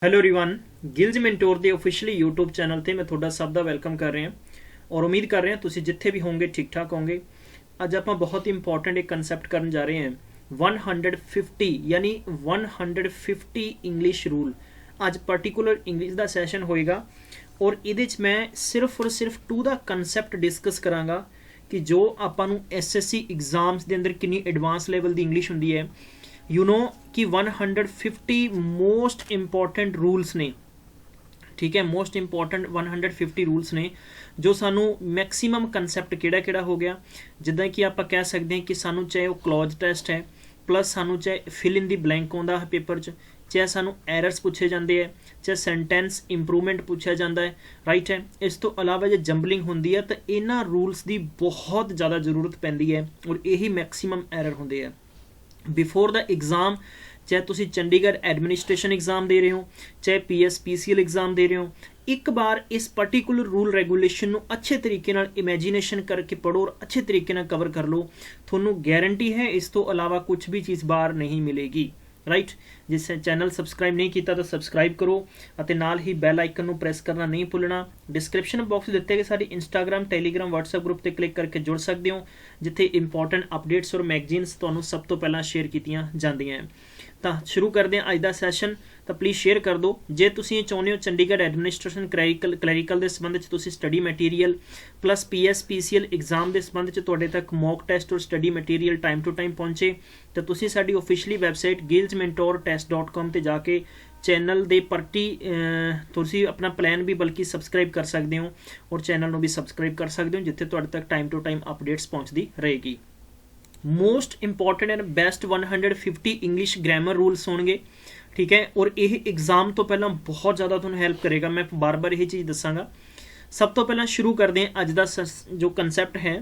Hello everyone ਗਿਲਜ mentor ਦੇ officially YouTube channel ਤੇ ਮੈਂ ਤੁਹਾਡਾ ਸਭ ਦਾ ਵੈਲਕਮ ਕਰ ਰਿਹਾ ਔਰ ਉਮੀਦ ਕਰ ਰਿਹਾ ਤੁਸੀਂ ਜਿੱਥੇ ਵੀ ਹੋਵੋਗੇ ਠੀਕ ਠਾਕ ਹੋਵੋਗੇ। ਅੱਜ ਆਪਾਂ ਬਹੁਤ ਹੀ ਇੰਪੋਰਟੈਂਟ ਇੱਕ ਕਨਸੈਪਟ ਕਰਨ ਜਾ ਰਹੇ ਹਾਂ 150 यानी 150 इंग्लिश रूल। ਅੱਜ ਪਾਰਟਿਕੂਲਰ ਇੰਗਲਿਸ਼ ਦਾ ਸੈਸ਼ਨ ਹੋਏਗਾ ਔਰ ਇਹਦੇ ਚ ਮੈਂ ਸਿਰਫ ਔਰ ਸਿਰਫ 2 ਦਾ ਕਨਸੈਪਟ ਡਿਸਕਸ ਕਰਾਂਗਾ ਕਿ ਜੋ ਆਪਾਂ ਨੂੰ SSC ਐਗਜ਼ਾਮਸ ਦੇ ਅੰਦਰ ਕਿੰਨੀ ਐਡਵਾਂਸ ਲੈਵਲ ਦੀ ਇੰਗਲਿਸ਼ ਹੁੰਦੀ ਹੈ। यू नो कि 150 मोस्ट इंपॉर्टेंट रूल्स ने, ठीक है, मोस्ट इंपॉर्टेंट 150 रूल्स ने जो सानू मैक्सीमम कंसैप्ट किहड़ा हो गया। जिद्दां कि आप कह सकते हैं कि सानू चाहे वो क्लॉज टेस्ट है प्लस सानू चाहे फिल इन दी ब्लैंक आउंदा है पेपर च, चाहे सानू एरर्स पूछे जाते हैं, चाहे सेंटेंस इंप्रूवमेंट पूछा जाता है, राइट है। इस तो अलावा जो जंबलिंग होंदी है तो इन्हां रूल्स की बहुत ज़्यादा जरूरत पैंदी है और यही मैक्सीमम एरर होंदे है बिफोर द एग्जाम। चाहे तुसी चंडीगढ़ एडमिनिस्ट्रेशन एग्जाम दे रहे हो, चाहे PSPCL एग्जाम दे रहे हो, एक बार इस पर्टिकुलर रूल रेगूलेशन नू अच्छे तरीके नाल इमेजिनेशन करके पढ़ो और अच्छे तरीके नाल कवर कर लो। थोनू गारंटी है इस तो अलावा कुछ भी चीज़ बाहर नहीं मिलेगी, राइट। जिस चैनल सबसक्राइब नहीं किया तो सबसक्राइब करो और नाल ही बैल आइकन नू प्रेस करना नहीं भुलना। डिस्क्रिप्शन बॉक्स दिते गए सारी इंस्टाग्राम टैलीग्राम व्हाट्सएप ग्रुप पर क्लिक करके जुड़ सकते हो जिथे इंपॉर्टेंट अपडेट्स और मैगजीन्स तुहानू सब तो पहला शेयर कीतियां जांदियां हैं। तो शुरू करते हैं अज का सैशन। तो प्लीज़ शेयर कर दो जे तुसीं चाहुंदे हो चंडीगढ़ एडमिनिस्ट्रेशन क्लैरिकल के संबंध तुसीं study material plus PSPCL exam के संबंध तुहाडे तक मॉक टेस्ट और study material time to time पहुँचे तो तुसीं साडी ऑफिशियली वैबसाइट gilsmentortest.com ते जाके चैनल दे परटी तुसीं अपना प्लान भी बल्कि सबसक्राइब कर सकते हो और चैनल को भी सबसक्राइब कर सकते हो जिथे तुहाडे तक टाइम टू टाइम अपडेट्स पहुँचती रहेगी। Most important and best 150 English grammar rules होंगे, ठीक है, और यह एग्जाम तो पहला बहुत ज़्यादा तुहानू हेल्प करेगा। मैं बार बार यही चीज़ दसांगा। सब तो पहला शुरू करते हैं अज का जो कंसैप्ट है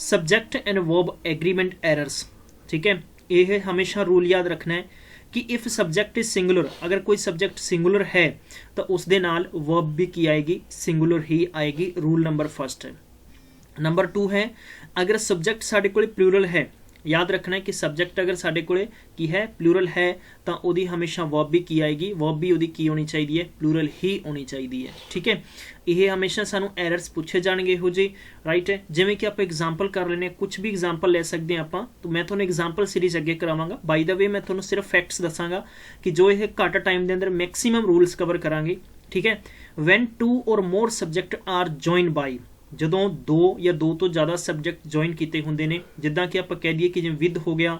subject and verb agreement errors, ठीक है। यह हमेशा रूल याद रखना है कि इफ सब्जैक्ट इज सिंगुलर, अगर कोई सब्जैक्ट सिंगुलर है तो उसके नाल वर्ब भी की आएगी, सिंगुलर ही आएगी। रूल नंबर फर्स्ट है। नंबर 2 है अगर सब्जैक्ट साढ़े कोल प्लूरल है, याद रखना है कि सब्जैक्ट अगर साढ़े कोले की है प्लूरल है तो वही हमेशा वर्ब भी की आएगी, वर्ब भी वही की होनी चाहिए, प्लूरल ही होनी चाहिए, ठीक है। यह हमेशा सानू एरर्स पूछे जाएंगे हो जी, राइट है। जिमें कि आप एग्जाम्पल कर लेने, कुछ भी एग्जाम्पल ले सकते हैं आप, तो मैं थोड़ा एग्जाम्पल सीरीज अगे करावांगा। बाय द वे मैं थोड़ा सिर्फ फैक्ट्स दसांगा कि जो यह घट टाइम के अंदर मैक्सीमम रूल्स कवर करांगे, ठीक है। वैन 2 और मोर सब्जैक्ट आर जॉइन बाई, ਜਦੋਂ 2 या 2 ਤੋਂ ज़्यादा सब्जैक्ट जॉइन किए होंगे ने, जिदा कि आप कह दिए कि जिवें विद हो गया,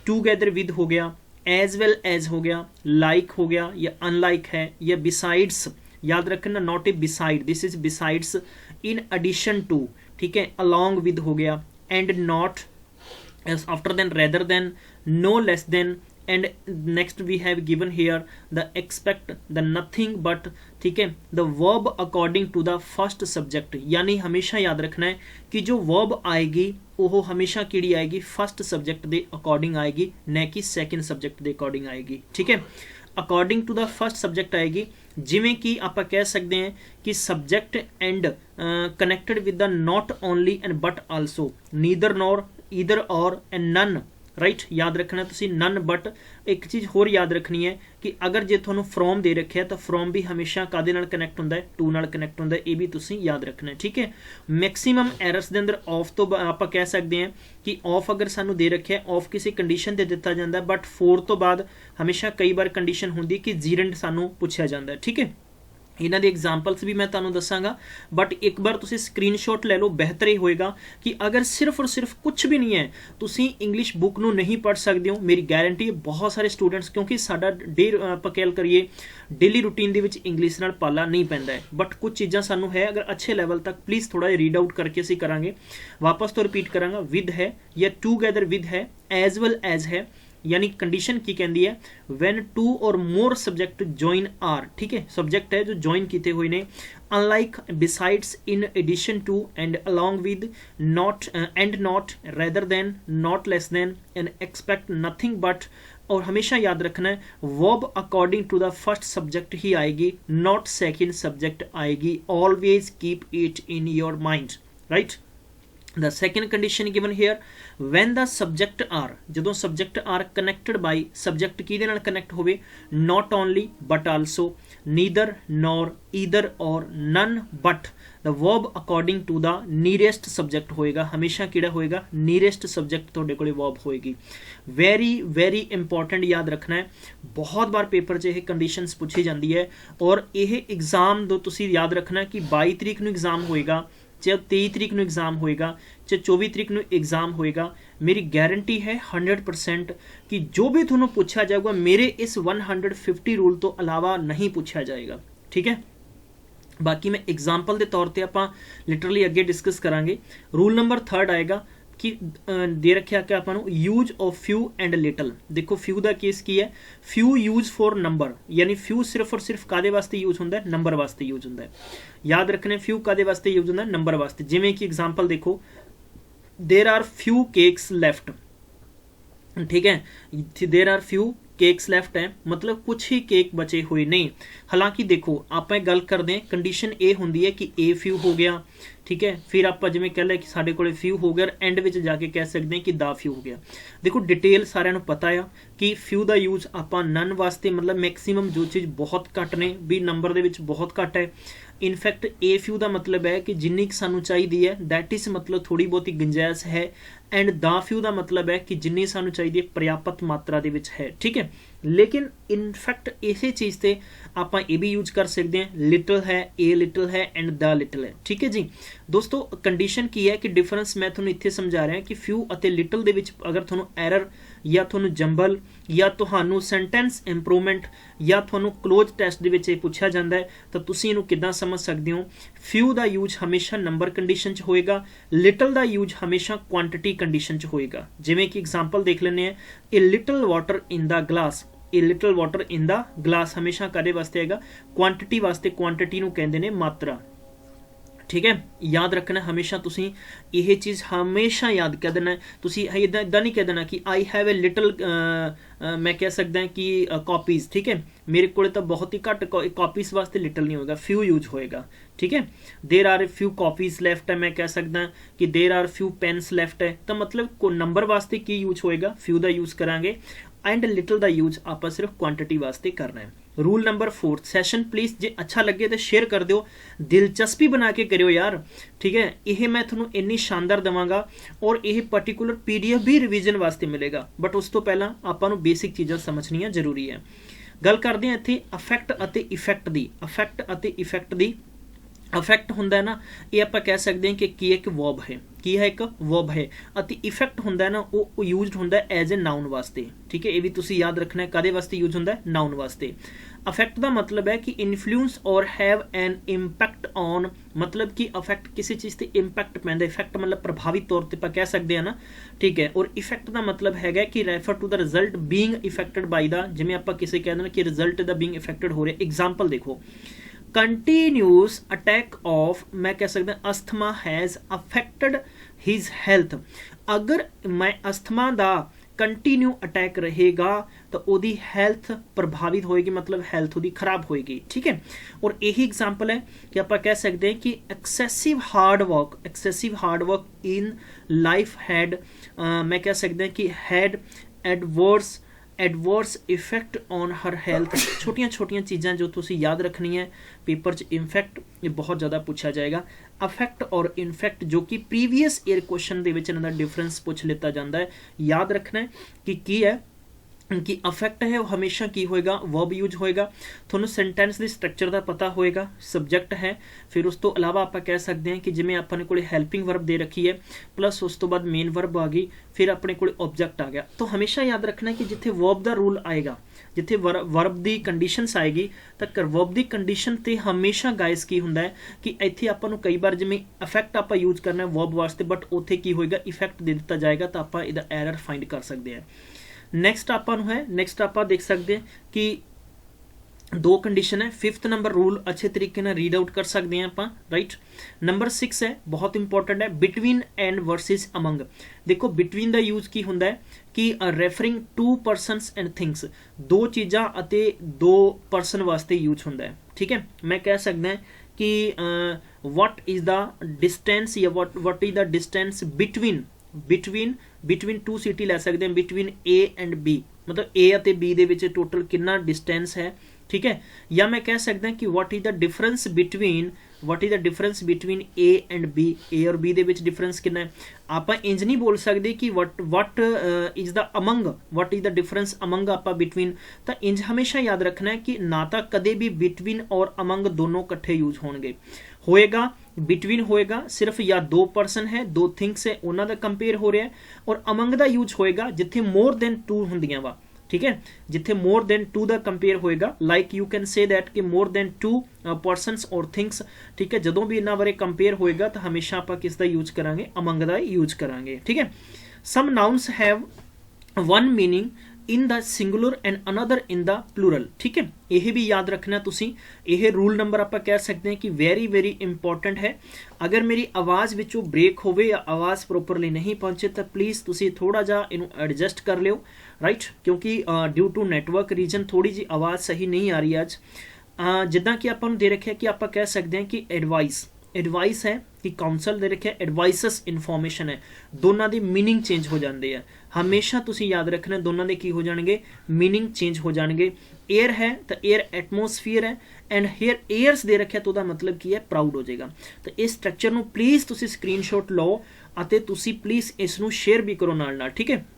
टूगैदर विद हो गया, एज वेल एज हो गया, लाइक हो गया या अनलाइक है या बिसाइड्स, याद रखना not a beside, this is besides, in addition to, ठीक है, अलॉन्ग विद हो गया, and not, after than, rather than, no less than, and next we have given here the expect, the nothing but, ठीक है, the verb according to the first subject। यानी हमेशा याद रखना है कि जो verb आएगी वो हमेशा किहड़ी आएगी, फर्स्ट सब्जैक्ट के अकॉर्डिंग आएगी, न कि सैकेंड सब्जैक्ट के अकॉर्डिंग आएगी, ठीक है। According to the first subject आएगी, जिमें कि आप कह सकते हैं कि subject and connected with the not only and but also, neither nor, either or and none, right. याद रखना तुसी नन बट। एक चीज़ होर याद रखनी है कि अगर जे तुहानू फ्रॉम दे रखे तो फ्रॉम भी हमेशा कादे नाल कनैक्ट होंदा है, टू नाल कनैक्ट होंदा है, ये भी तुसी याद रखना है, ठीक है। मैक्सीमम एरर्स के अंदर ऑफ तो आप कह सकते हैं कि ऑफ अगर सानू दे रखे, ऑफ किसी कंडीशन से दिता जाता है, बट 4 तो बाद हमेशा कई बार कंडीशन होंदी कि जीरेंट सानू पूछा जाता है, ठीक है। इन्हां दी एग्जाम्पल्स भी मैं तुहानू दसांगा, बट एक बार तुसी स्क्रीनशॉट ले लो, बेहतर ही होएगा कि अगर सिर्फ और सिर्फ कुछ भी नहीं है तुसी इंग्लिश बुक नू नहीं पढ़ सकते हो। मेरी गारंटी है बहुत सारे स्टूडेंट्स, क्योंकि साडा कह करिए डेली रूटीन दे विच इंग्लिश नाल पाला नहीं पैंदा है, बट कुछ चीज़ां सानू है अगर अच्छे लैवल तक प्लीज़ थोड़ा रीड आउट करके असीं करांगे। वापस तो रिपीट करांगा, विद है या टूगैदर विद है, एज वेल एज है, यानी कंडीशन की कहती है वैन 2 और मोर सब्जैक्ट जॉइन आर, ठीक है, सब्जैक्ट है जो जॉइन किए हुए ने, unlike, besides, in addition to, and along with, not and not, rather than, not less than, and expect, nothing but. और हमेशा याद रखना है verb according to the first subject ही आएगी, नॉट सेकेंड सब्जेक्ट आएगी। Always keep it in your mind, right. The second condition given here, when the subject are, ਜਦੋਂ subject are connected by, subject ਕਿਹਦੇ ਨਾਲ connect ਹੋਵੇ, not only but also, neither nor, either or, none but, the verb according to the nearest subject ਹੋਏਗਾ, ਹਮੇਸ਼ਾ ਕਿਹੜਾ ਹੋਏਗਾ, nearest subject ਤੁਹਾਡੇ ਕੋਲੇ verb ਹੋਏਗੀ। very very important ਯਾਦ ਰੱਖਣਾ ਹੈ, ਬਹੁਤ ਵਾਰ ਪੇਪਰ 'ਚ ਇਹ ਕੰਡੀਸ਼ਨਸ ਪੁੱਛੀ ਜਾਂਦੀ ਹੈ, ਔਰ ਇਹ ਐਗਜ਼ਾਮ ਦੋ ਤੁਸੀਂ ਯਾਦ ਰੱਖਣਾ ਕਿ 22 ਤਰੀਕ ਨੂੰ ਐਗਜ਼ਾਮ ਹੋਏਗਾ, ਚਾਹੇ 23 ਤਰੀਕ ਨੂੰ ਐਗਜ਼ਾਮ ਹੋਏਗਾ, ਚਾਹੇ 24 ਤਰੀਕ ਨੂੰ ਐਗਜ਼ਾਮ ਹੋਏਗਾ। ਮੇਰੀ ਗਾਰੰਟੀ ਹੈ 100% ਕਿ ਜੋ ਵੀ ਤੁਹਾਨੂੰ ਪੁੱਛਿਆ ਜਾਊਗਾ ਮੇਰੇ ਇਸ 150 ਰੂਲ ਤੋਂ ਇਲਾਵਾ ਨਹੀਂ ਪੁੱਛਿਆ ਜਾਏਗਾ, ਠੀਕ ਹੈ। ਬਾਕੀ ਮੈਂ ਐਗਜ਼ਾਮਪਲ ਦੇ ਤੌਰ ਤੇ ਆਪਾਂ ਲਿਟਰਲੀ ਅੱਗੇ ਡਿਸਕਸ ਕਰਾਂਗੇ। ਰੂਲ ਨੰਬਰ 3 ਆਏਗਾ ਕਿ ਦੇ ਰੱਖਿਆ ਕਿ ਆਪਾਂ ਨੂੰ use of few and little. देखो फ्यू ਦਾ केस ਕੀ ਹੈ, फ्यू यूज फॉर नंबर, यानी फ्यू सिर्फ और सिर्फ ਕਾਦੇ ਵਾਸਤੇ यूज ਹੁੰਦਾ ਹੈ, नंबर ਵਾਸਤੇ यूज ਹੁੰਦਾ ਹੈ। याद रखने फ्यू ਕਾਦੇ ਵਾਸਤੇ यूज ਹੁੰਦਾ ਹੈ, नंबर ਵਾਸਤੇ। ਜਿਵੇਂ ਕਿ एग्जांपल देखो, there are few cakes left, ठीक है, there are few cakes left है, मतलब कुछ ही केक बचे हुए नहीं। हालांकि देखो आप गल करते हैं, कंडीशन ए होंगी है कि ए फ्यू हो गया, ठीक है, फिर आप जिवें कह लिया कि साडे कोले फ्यू हो गया, एंड में जाके कह सकते हैं कि दा फ्यू हो गया। देखो डिटेल सारिਆਂ ਨੂੰ पता है कि फ्यू का यूज आप नन वास्ते, मतलब मैक्सीमम जो चीज़ बहुत घट ने भी नंबर दे विच बहुत घट है। इनफैक्ट ए फ्यू का मतलब है कि जिन्नी सानू चाहिए है, दैट इज मतलब थोड़ी बहुत गुंजाइश है। एंड दा फ्यू का मतलब है कि जिन्नी सानू चाहिए पर्याप्त मात्रा दे विच है, ठीक है। लेकिन इनफैक्ट इसे चीज़ से आप ये भी यूज कर सकते हैं, लिटल है, ए लिटल है एंड द लिटल है, ठीक है जी। दोस्तों कंडीशन की है कि डिफरेंस मैं थोड़ा इत्थे समझा रहा कि फ्यू और लिटल दे विच अगर थोड़ा एरर या थोड़ा जंबल या तो सेंटेंस इंप्रूवमेंट या थोड़ा क्लोज टेस्ट दे विच पूछा जाता है, तो तुसीं इहनूं किद्दां समझ सकते हो। फ्यू का यूज हमेशा नंबर कंडीशन च होएगा, लिटल का यूज हमेशा क्वांटिटी कंडीशन च होएगा। जिवें कि एग्जांपल देख लेने हैं, a little water in the glass, a little water in the glass हमेशा कादे वास्ते आएगा, क्वांटिटी वास्ते। क्वांटिटी नूं कहंदे ने मात्रा, ठीक है। याद रखना हमेशा तुसी यह चीज़ हमेशा याद कर देना है। तुसी इदा नहीं कह देना कि आई हैव ए लिटल, मैं कह सकता कि कॉपीज़, ठीक है, मेरे को तो बहुत ही घट कॉपीज़ वास्ते लिटल नहीं होगा, फ्यू यूज होएगा, ठीक है। There are a few copies left है, मैं कह सकता कि there are few pens left है, तो मतलब को नंबर वास्ते की यूज होएगा, फ्यू का यूज करांगे। एंड लिटल का यूज आप सिर्फ क्वांटिटी वास्ते करना है। रूल नंबर 4, सैशन प्लीज़ जे अच्छा लगे तो शेयर कर दो, दिलचस्पी बना के करो यार, ठीक है। यह मैं थोड़ा इन्नी शानदार देवांगा और यह पर्टिकुलर PDF भी रिवीजन वास्ते मिलेगा, बट उस तो पहला आपां नूं बेसिक चीज़ां समझनियां जरूरी है। गल करते हैं इत्थे अफैक्ट अते इफैक्ट दी। अफैक्ट अते इफैक्ट दी, अफैक्ट हुंदा है ना, ये आप कह सकते हैं कि की एक वर्ब है, की है एक वर्ब है। अति इफैक्ट हुंदा है ना, वो यूज हुंदा है एज ए नाउन वास्ते, ठीक है। ये भी तुसी याद रखना है, कादे वास्ते यूज हुंदा है, नाउन वास्ते। अफैक्ट का मतलब है कि इन्फ्लुएंस और हैव एन इंपैक्ट ऑन, मतलब कि अफैक्ट किसी चीज़ से इंपैक्ट पैंदा, इफैक्ट मतलब प्रभावित तौर पर कह सकते हैं ना, ठीक है। और इफैक्ट का मतलब है कि refer to the result being affected by the, जिवें आप किसी कहते हैं कि रिजल्ट द बीइंग इफैक्टेड हो रहा। एग्जाम्पल देखो, कंटिन्यूस अटैक ऑफ, मैं कह सकता asthma has affected his health. अगर मैं अस्थमा का कंटिन्यू अटैक रहेगा तो ओदी हेल्थ प्रभावित होएगी, मतलब हेल्थ ओदी खराब होएगी, ठीक है। और यही एग्जाम्पल है कि आप कह सकते हैं कि excessive hard work in life had, मैं कह सकते हैं कि had adverse effect on her health. छोटियां छोटियां चीज़ां जो तुसी याद रखनी है पेपर च, इनफैक्ट ये बहुत ज़्यादा पूछा जाएगा। अफैक्ट और इनफैक्ट जो कि प्रीवियस ईयर क्वेश्चन दे विच इन्हां दा डिफरेंस पूछ लेता जाता है। याद रखना है कि की है कि अफैक्ट है वो हमेशा की होएगा, वर्ब यूज होएगा। थोनों सेंटेंस की स्ट्रक्चर का पता होएगा, सब्जैक्ट है, फिर उस तो अलावा आप कह सकते हैं कि जिमें अपने को हेल्पिंग वर्ब दे रखी है, प्लस उस तो बाद मेन वर्ब आ गई, फिर अपने को ऑब्जेक्ट आ गया। तो हमेशा याद रखना है कि जिथे वर्ब का रूल आएगा, जिथे वर्ब की कंडीशनस आएगी, तो वर्ब की कंडीशन ते हमेशा गाइस की हुंदा है कि इत्थे आपां नूं कई बार जिमें अफैक्ट आप यूज करना है वर्ब वास्ते, बट उत्थे की होएगा इफैक्ट दे दिता जाएगा, तो आप इहदा एरर फाइंड कर सकते हैं। नैक्सट आप नैक्सट आप देख सकते हैं कि 2 कंडीशन है। 5th नंबर रूल अच्छे तरीके ना रीड आउट कर सकते हैं आप, राइट। नंबर 6 है, बहुत इंपॉर्टेंट है, बिटवीन एंड वर्सेस अमंग। देखो बिटवीन का यूज की होंदा है कि referring to persons and things, 2 चीज़ां अते 2 परसन वास्ते यूज होंदा है, ठीक है। मैं कह सकता कि what is the distance या what is the distance between two city ਲੈ ਸਕਦੇ ਹਾਂ, between A and B, मतलब A ਅਤੇ B ਦੇ ਵਿੱਚ ਟੋਟਲ ਕਿੰਨਾ डिस्टेंस है, ठीक है। या मैं कह सकता कि what is the difference between A and B, A और B ਦੇ ਵਿੱਚ डिफरेंस कितना है। ਆਪਾਂ इंज नहीं बोल सकते कि what is the among, what is the difference among ਆਪਾਂ between, ਤਾਂ इंज हमेशा याद रखना है कि ना ਤਾਂ कदे भी between और among दोनों इकट्ठे यूज होणगे, होएगा बिटवीन होएगा सिर्फ या दो पर्सन है, दो थिंग्स है, उन्हों का कंपेयर हो रहा है, और अमंग का यूज होएगा जिथे मोर देन टू होंदियां वा, ठीक है, जिथे मोर देन टू का कंपेयर होएगा, like you can say that कि मोर देन टू पर्सनस और थिंग्स, ठीक है। जदों भी इन्हां बारे कंपेयर होएगा तो हमेशा आप किसका यूज करांगे, अमंग का यूज करांगे, ठीक है। Some nouns have one meaning in the singular and another in the plural, ठीक है। यह भी याद रखना तुसी, यह रूल नंबर आप कह सकते हैं कि वेरी वेरी इंपॉर्टेंट है। अगर मेरी आवाज़ विचों ब्रेक होवे या आवाज़ प्रॉपरली नहीं पहुंचे तो प्लीज़ तुसी थोड़ा जा इनू एडजस्ट कर लियो, राइट, क्योंकि ड्यू टू नैटवर्क रीजन थोड़ी जी आवाज़ सही नहीं आ रही अज। जिदा कि आपां नूं दे रखिया कि आप कह सकते हैं कि एडवाइस है कि काउंसल दे रखे, एडवाइसस इन्फॉर्मेशन है, दोनों की मीनिंग चेंज हो जाते हैं। हमेशा तुसी याद रखना दोनों के की हो जाएंगे, मीनिंग चेंज हो जाएंगे। एयर है तो एयर एटमोसफीयर है, एंड हेयर एयर्स दे रखे तो मतलब की है प्राउड हो जाएगा। तो इस स्ट्रक्चर में प्लीज़ तुसी स्क्रीनशॉट लो और तुसी प्लीज़ इसनों शेयर भी करो नाल, ठीक है।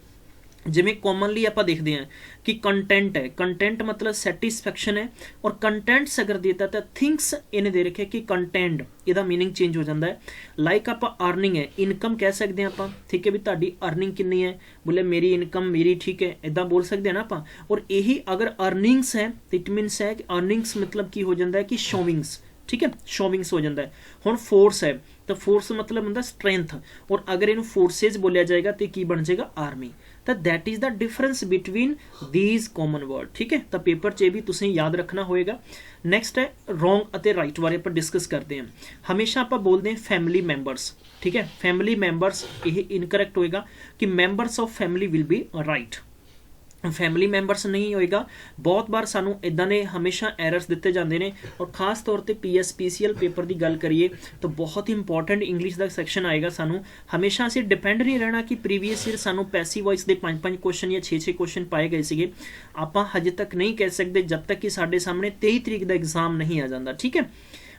जिमें कॉमनली आप देखते हैं कि कंटेंट है, कंटेंट मतलब सैटिस्फैक्शन है, और कंटेंट्स अगर देता तो थिंग्स इन्हें दे रखे कि कंटेंट, इसका मीनिंग चेंज हो जाता है। लाइक आप अर्निंग है, इनकम कह सकते हैं आप, ठीक है, भी ताड़ी अर्निंग कितनी है, बोले मेरी इनकम मेरी, ठीक है, इदा बोल सकते हैं ना आप। और यही अगर अर्निंग्स है तो इट मीनस है कि अर्निंग्स मतलब की हो जाता है कि शोविंग्स, ठीक है, शोविंग्स हो जाता है। हुण फोर्स है तो फोर्स मतलब होंगे स्ट्रेंथ, और अगर इन फोर्सेज बोलिया जाएगा तो की बन जाएगा आर्मी। तो that is the difference between these common word, ठीक है। तो पेपर च भी तुसें याद रखना होएगा। नैक्सट है रोंग और राइट बारे पर डिस्कस करते हैं। हमेशा आप बोलते हैं फैमिली मैंबरस, ठीक है, फैमिली मैंबरस ये इनकरैक्ट होएगा कि members of family will be right, family members नहीं होएगा। बहुत बार सानू इदां ने हमेशा एरर्स दिते जाते हैं, और खास तौर पर PS PCL पेपर की गल करिए तो बहुत ही इंपॉर्टेंट इंग्लिश का सैक्शन आएगा। सानू हमेशा असीं डिपेंड नहीं रहना कि प्रीवियस ईयर सानू पैसिव वॉइस के 5-5 क्वेश्चन या 6-6 क्वेश्चन पाए गए थे। आपां हजे तक नहीं कह सकते जब तक कि साडे सामने 23 तरीक का एग्जाम नहीं आ जाता, ठीक है।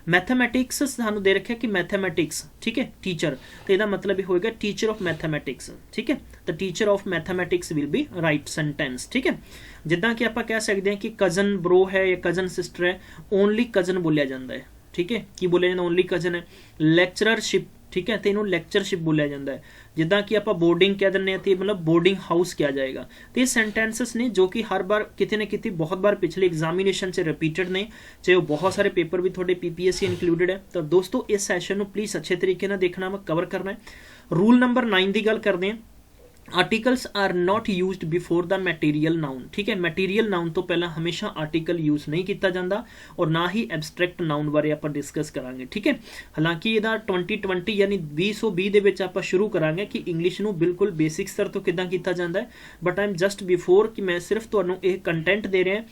मैथमैटिक्स सानू दे रखा कि मैथमैटिक्स, ठीक है, टीचर, तो यदा मतलब ही होएगा टीचर ऑफ मैथमैटिक्स, ठीक है। तो teacher of mathematics will be right sentence, ठीक है। जिदा कि आप कह सकते हैं कि कजन ब्रो है या कजन सिस्टर है, ओनली कजन बोलिया जाता है, ठीक है, कि बोलिया जाता ओनली कजन है। लैक्चररशिप, ठीक है, तो इन्हों लैक्चरशिप बोलिया जाता है। जिदा कि आप बोर्डिंग कह दें तो मतलब बोर्डिंग हाउस किया जाएगा। तो ये सेंटेंसेस ने जो कि हर बार कितने न कितने बहुत बार पिछले एग्जामिनेशन से रिपीटेड ने, चाहे वो बहुत सारे पेपर भी थोड़े PPSC इंक्लूडेड है। तो दोस्तों इस सैशन को प्लीज़ अच्छे तरीके से देखना, मैं कवर करना है। रूल नंबर 9 की गल करते हैं। Articles are not used before the material noun, ठीक है, मैटीरियल नाउन तो पहला हमेशा आर्टिकल यूज नहीं किया जाता, और ना ही एबस्ट्रैक्ट नाउन बारे आप डिस्कस करांगे, ठीक है। हालांकि यदा 2020 यानी 2020 ਦੇ ਵਿੱਚ ਆਪਾਂ शुरू करांगे कि इंग्लिश ਨੂੰ बिल्कुल बेसिक स्तर तो किदां किया जाता है, but I am just before कि मैं सिर्फ तुहानूं ਇਹ कंटेंट दे रहा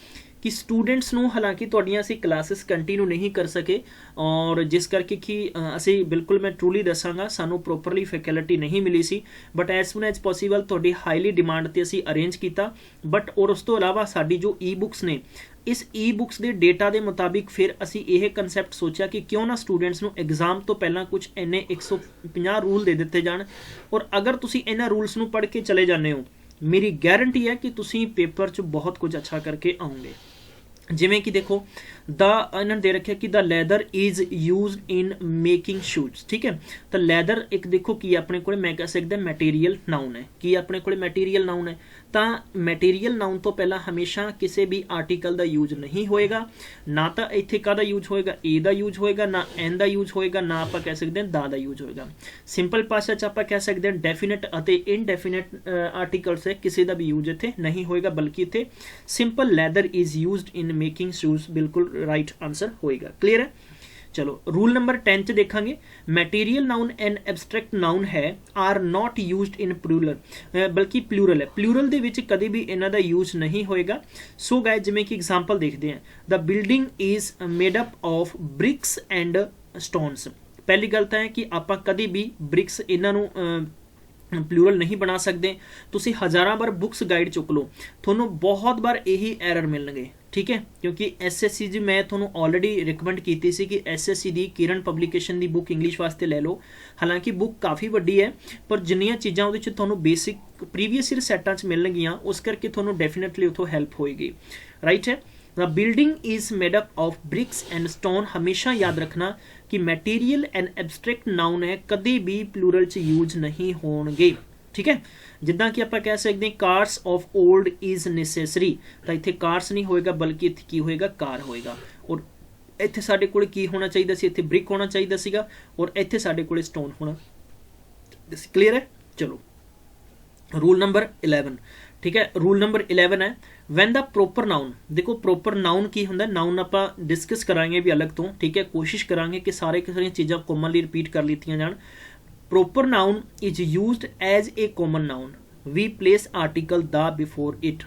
कि स्टूडेंट्स ਨੂੰ हालांकि तुहाड़ियां असीं क्लासेस कंटिन्यू नहीं कर सके, और जिस करके कि असीं बिल्कुल मैं ट्रूली दसांगा सानू प्रॉपरली फैकल्टी नहीं मिली सी, but as soon as possible तुहाडी हाईली डिमांड ते असीं अरेंज किया। बट और उस तो इलावा साडी जो ई बुक्स ने, इस ई बुक्स के डेटा के मुताबिक फिर असी यह कंसैप्ट सोचा कि क्यों ना स्टूडेंट्स नूं एग्जाम तो पहला कुछ इन्ने 150 रूल दे दिते जाण, और अगर तुसी इन्हां रूल्स नूं पढ़ के चले जाने हो, मेरी गारंटी है कि तुसी पेपर च बहुत कुछ अच्छा करके आओगे। जिमें कि देखो द इन्होंने दे रखे कि the leather is use in making shoes, ठीक है। तो लैदर एक देखो कि अपने को मैं कह सकता मैटीरियल नाउन है, कि अपने को मैटीरियल नाउन है। तो मैटीरियल नाउन तो पहला हमेशा किसी भी आर्टिकल का यूज नहीं होएगा, ना तो इत्थे का यूज होएगा, ए का यूज होएगा, ना एन का यूज होएगा, ना आप कह सकते हैं दा का यूज होएगा। सिंपल भाषा च आप कह सकते हैं डेफिनेट और इनडेफिनेट आर्टिकल्स है किसी का भी यूज इत्थे नहीं होएगा, बल्कि इत्थे simple leather is used in making shoes बिल्कुल राइट आंसर होएगा। क्लियर है। चलो रूल नंबर 10 च देखांगे material noun and abstract noun है are not used in plural बल्कि प्लूरल है प्लूरल ਦੇ ਵਿੱਚ ਕਦੇ ਵੀ ਇਹਨਾਂ ਦਾ ਯੂਜ਼ ਨਹੀਂ ਹੋਏਗਾ ਸੋ ਗਾਇਸ ਜਿਵੇਂ ਕਿ ਐਗਜ਼ਾਮਪਲ ਦੇਖਦੇ ਹਾਂ the building is made up of bricks and stones ਪਹਿਲੀ ਗੱਲ ਤਾਂ ਹੈ ਕਿ ਆਪਾਂ ਕਦੀ ਵੀ ਬ੍ਰਿਕਸ ਇਹਨਾਂ ਨੂੰ प्लूरल नहीं बना सकते तुसी हज़ारां बार बुक्स गाइड चुक लो थोनों बहुत बार यही एरर मिलणगे ठीक है क्योंकि SSC जी मैं थोनों ऑलरेडी रिकमेंड की सी कि SSC दी किरण पब्लिकेशन दी बुक इंग्लिश वास्ते ले लो हालांकि बुक काफ़ी वड्डी है पर जिन्नियां चीज़ां उहदे च थोनों बेसिक प्रीवियस ईयर सैटां च मिलणगियां उस करके थोनों डेफिनेटली उथों हैल्प होएगी राइट है the building is made up of BRICS and stone हमेशा याद रखना कि मैटीरियल एंड एब्सट्रैक्ट नाउन है कभी भी प्लूरल च यूज नहीं होणगे ठीक है जिद्दां कि आपां कह सकते हैं cars of old is necessary तो इत्थे कार्स नहीं होएगा बल्कि इत्थे की होएगा कार होएगा और इत्थे साडे कोल की होना चाहिए सी इत्थे ब्रिक होना चाहिए सीगा और इत्थे साडे कोल स्टोन होना क्लियर है चलो रूल नंबर 11 ठीक है रूल नंबर 11 है वैन द प्रोपर नाउन देखो प्रोपर नाउन की होंगे नाउन आप डिस्कस करांगे भी अलग तो ठीक है कोशिश करांगे कि सारे चीज़ां कॉमनली रिपीट कर लीतियां जान proper noun is used as a common noun we place article the before it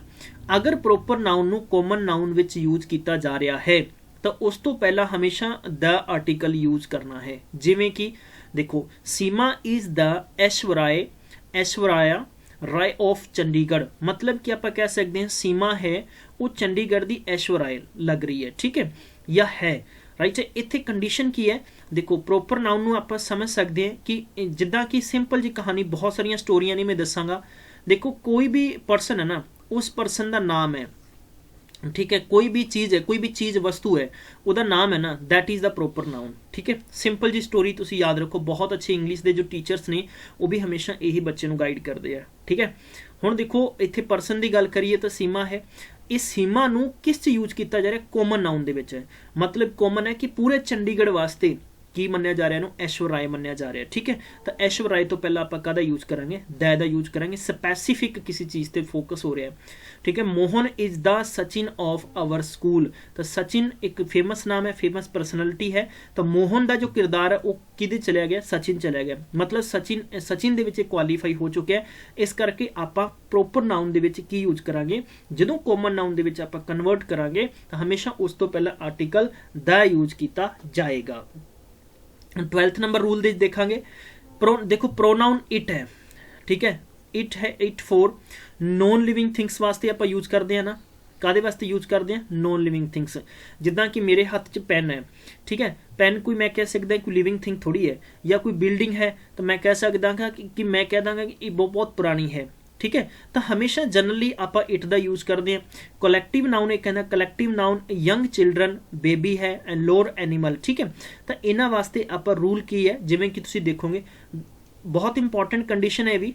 अगर प्रोपर नाउन नूं कॉमन नाउन विच यूज किया जा रहा है तो उस तो पहला हमेशा द आर्टिकल यूज करना है जिवें कि देखो Seema is the Aishwarya Rai of Chandigarh मतलब कि आप कह सकते हैं सीमा है वो चंडीगढ़ की ऐश्वर्या लग रही है ठीक है या है राइट है इत्थे कंडीशन की है देखो प्रोपर नाउन नूं आप समझ सकते हैं कि जिद्दां कि सिंपल जी कहानी बहुत सारिया स्टोरियां नहीं मैं दसांगा देखो कोई भी पर्सन है ना उस पर्सन का नाम है ठीक है कोई भी चीज़ वस्तु है उसका नाम है ना that is the proper noun ठीक है सिंपल जी स्टोरी तुसी याद रखो बहुत अच्छे इंग्लिश के जो टीचर्स ने वो भी हमेशा यही बच्चे को गाइड करते हैं ठीक है हुण देखो इत्थे पर्सन की गल करिए तो सीमा है इस सीमा नूं किस यूज किया जा रहा है कॉमन नाउन दे विच है मतलब कॉमन है कि पूरे चंडीगढ़ वास्ते की मन्निया जा रहा है ऐश्वर्या मन्निया जा रहा है ठीक है तो ऐश्वर्या तो पहला आप कहदा यूज करांगे दा यूज करांगे स्पैसीफिक किसी चीज़ पे फोकस हो रहा है ठीक है Mohan is the Sachin of our school तो सचिन एक फेमस नाम है फेमस पर्सनैलिटी है तो मोहन का जो किरदार है वो किदे चलिया गया सचिन चलिया गया मतलब सचिन दे विच क्वालीफाई हो चुका है इस करके आप प्रोपर नाउन दे विच की यूज करांगे जो कॉमन नाउन दे विच आप कन्वर्ट करांगे तो हमेशा उस तो पहला आर्टिकल द यूज किया जाएगा 12th नंबर रूल देखांगे देखो प्रोनाउन इट है ठीक है इट है it for non living things वास्ते आप यूज करते हैं ना कादे वास्ते यूज करते हैं नॉन लिविंग थिंग्स जिद्दां कि मेरे हाथ च पेन है ठीक है पेन कोई मैं कह सकता कोई लिविंग थिंग थोड़ी है या कोई बिल्डिंग है तो मैं कह सकता कि मैं कह दांगा कि ये बहुत पुरानी है ठीक है तो हमेशा जनरली आप इट दा यूज करते हैं कलैक्टिव नाउन एक कहना collective noun young children baby है एंड लोअर एनीमल ठीक है तो इन्हां वास्ते आप रूल की है जिवें कि तुसीं देखोगे बहुत इंपॉर्टेंट कंडीशन है भी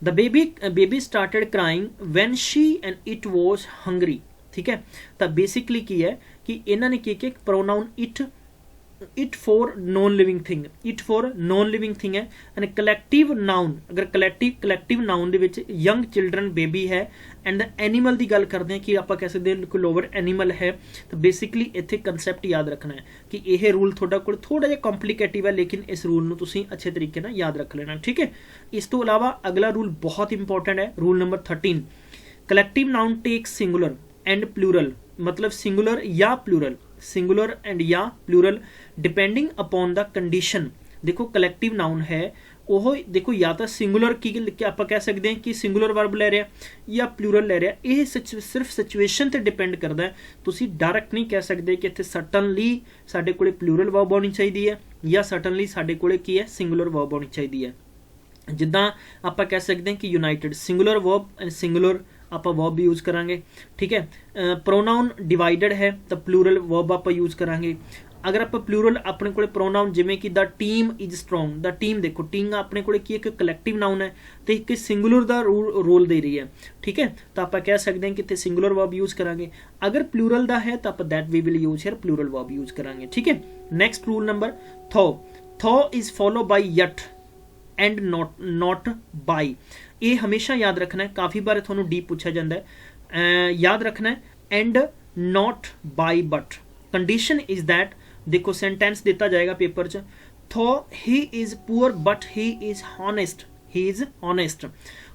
the baby started crying when she and it was Hungary ठीक है तो बेसिकली की है कि इन्हों ने कि pronoun it for non living thing है एंड कलैक्टिव नाउन अगर कलैक्टिव नाउन दे विच यंग चिल्ड्रन बेबी है एंड द एनीमल की गल करते हैं कि आप कह सकते हैं कोई लोअर एनीमल है तो बेसिकली इत्थे कंसैप्ट याद रखना है कि यह रूल थोड़ा कोल थोड़ा जिहा कॉम्प्लीकेटिव है लेकिन इस रूल नूं तुसीं अच्छे तरीके नाल याद रख लेना ठीक है इस तो अलावा अगला रूल बहुत इंपॉर्टेंट है rule number 13 collective noun takes singular and plural मतलब सिंगुलर या प्लूरल सिंगुलर एंड या plural depending upon the condition देखो कलैक्टिव नाउन है वो देखो या तो सिंगुलर की आप कह सकते हैं कि सिंगुलर वर्ब ले रहा या प्लूरल ले रहा ये सिर्फ सिचुएशन ते डिपेंड करता है तुसी डायरेक्ट नहीं कह सकते कि इत्थे सटनली साडे कोले प्लूरल वर्ब होनी चाहिए है या सटनली साडे कोले की है सिंगुलर वर्ब होनी चाहिए है जिद्दां आप कह सकते हैं कि United singular verb and singular आप वर्ब यूज करांगे ठीक है प्रोनाउन डिवाइडेड है तो प्लूरल वर्ब आप यूज करांगे अगर आप प्लूरल अपने को प्रोनाउन जिमें कि the team is strong the team देखो टीम अपने को एक कलैक्टिव नाउन है तो एक सिंगुलर का रोल दे रही है ठीक है तो आप कह सकते हैं कि सिंगुलर वर्ब यूज करांगे अगर प्लूरल का है तो आप that we will use here plural verb use करांगे ठीक है next rule number though is follow by yet and not by ये हमेशा याद रखना है काफ़ी बार थोनू डीप पूछा जाता है याद रखना है and not by but condition is that देखो सेंटेंस दिता जाएगा पेपर च, though he is poor but he is honest, he is honest.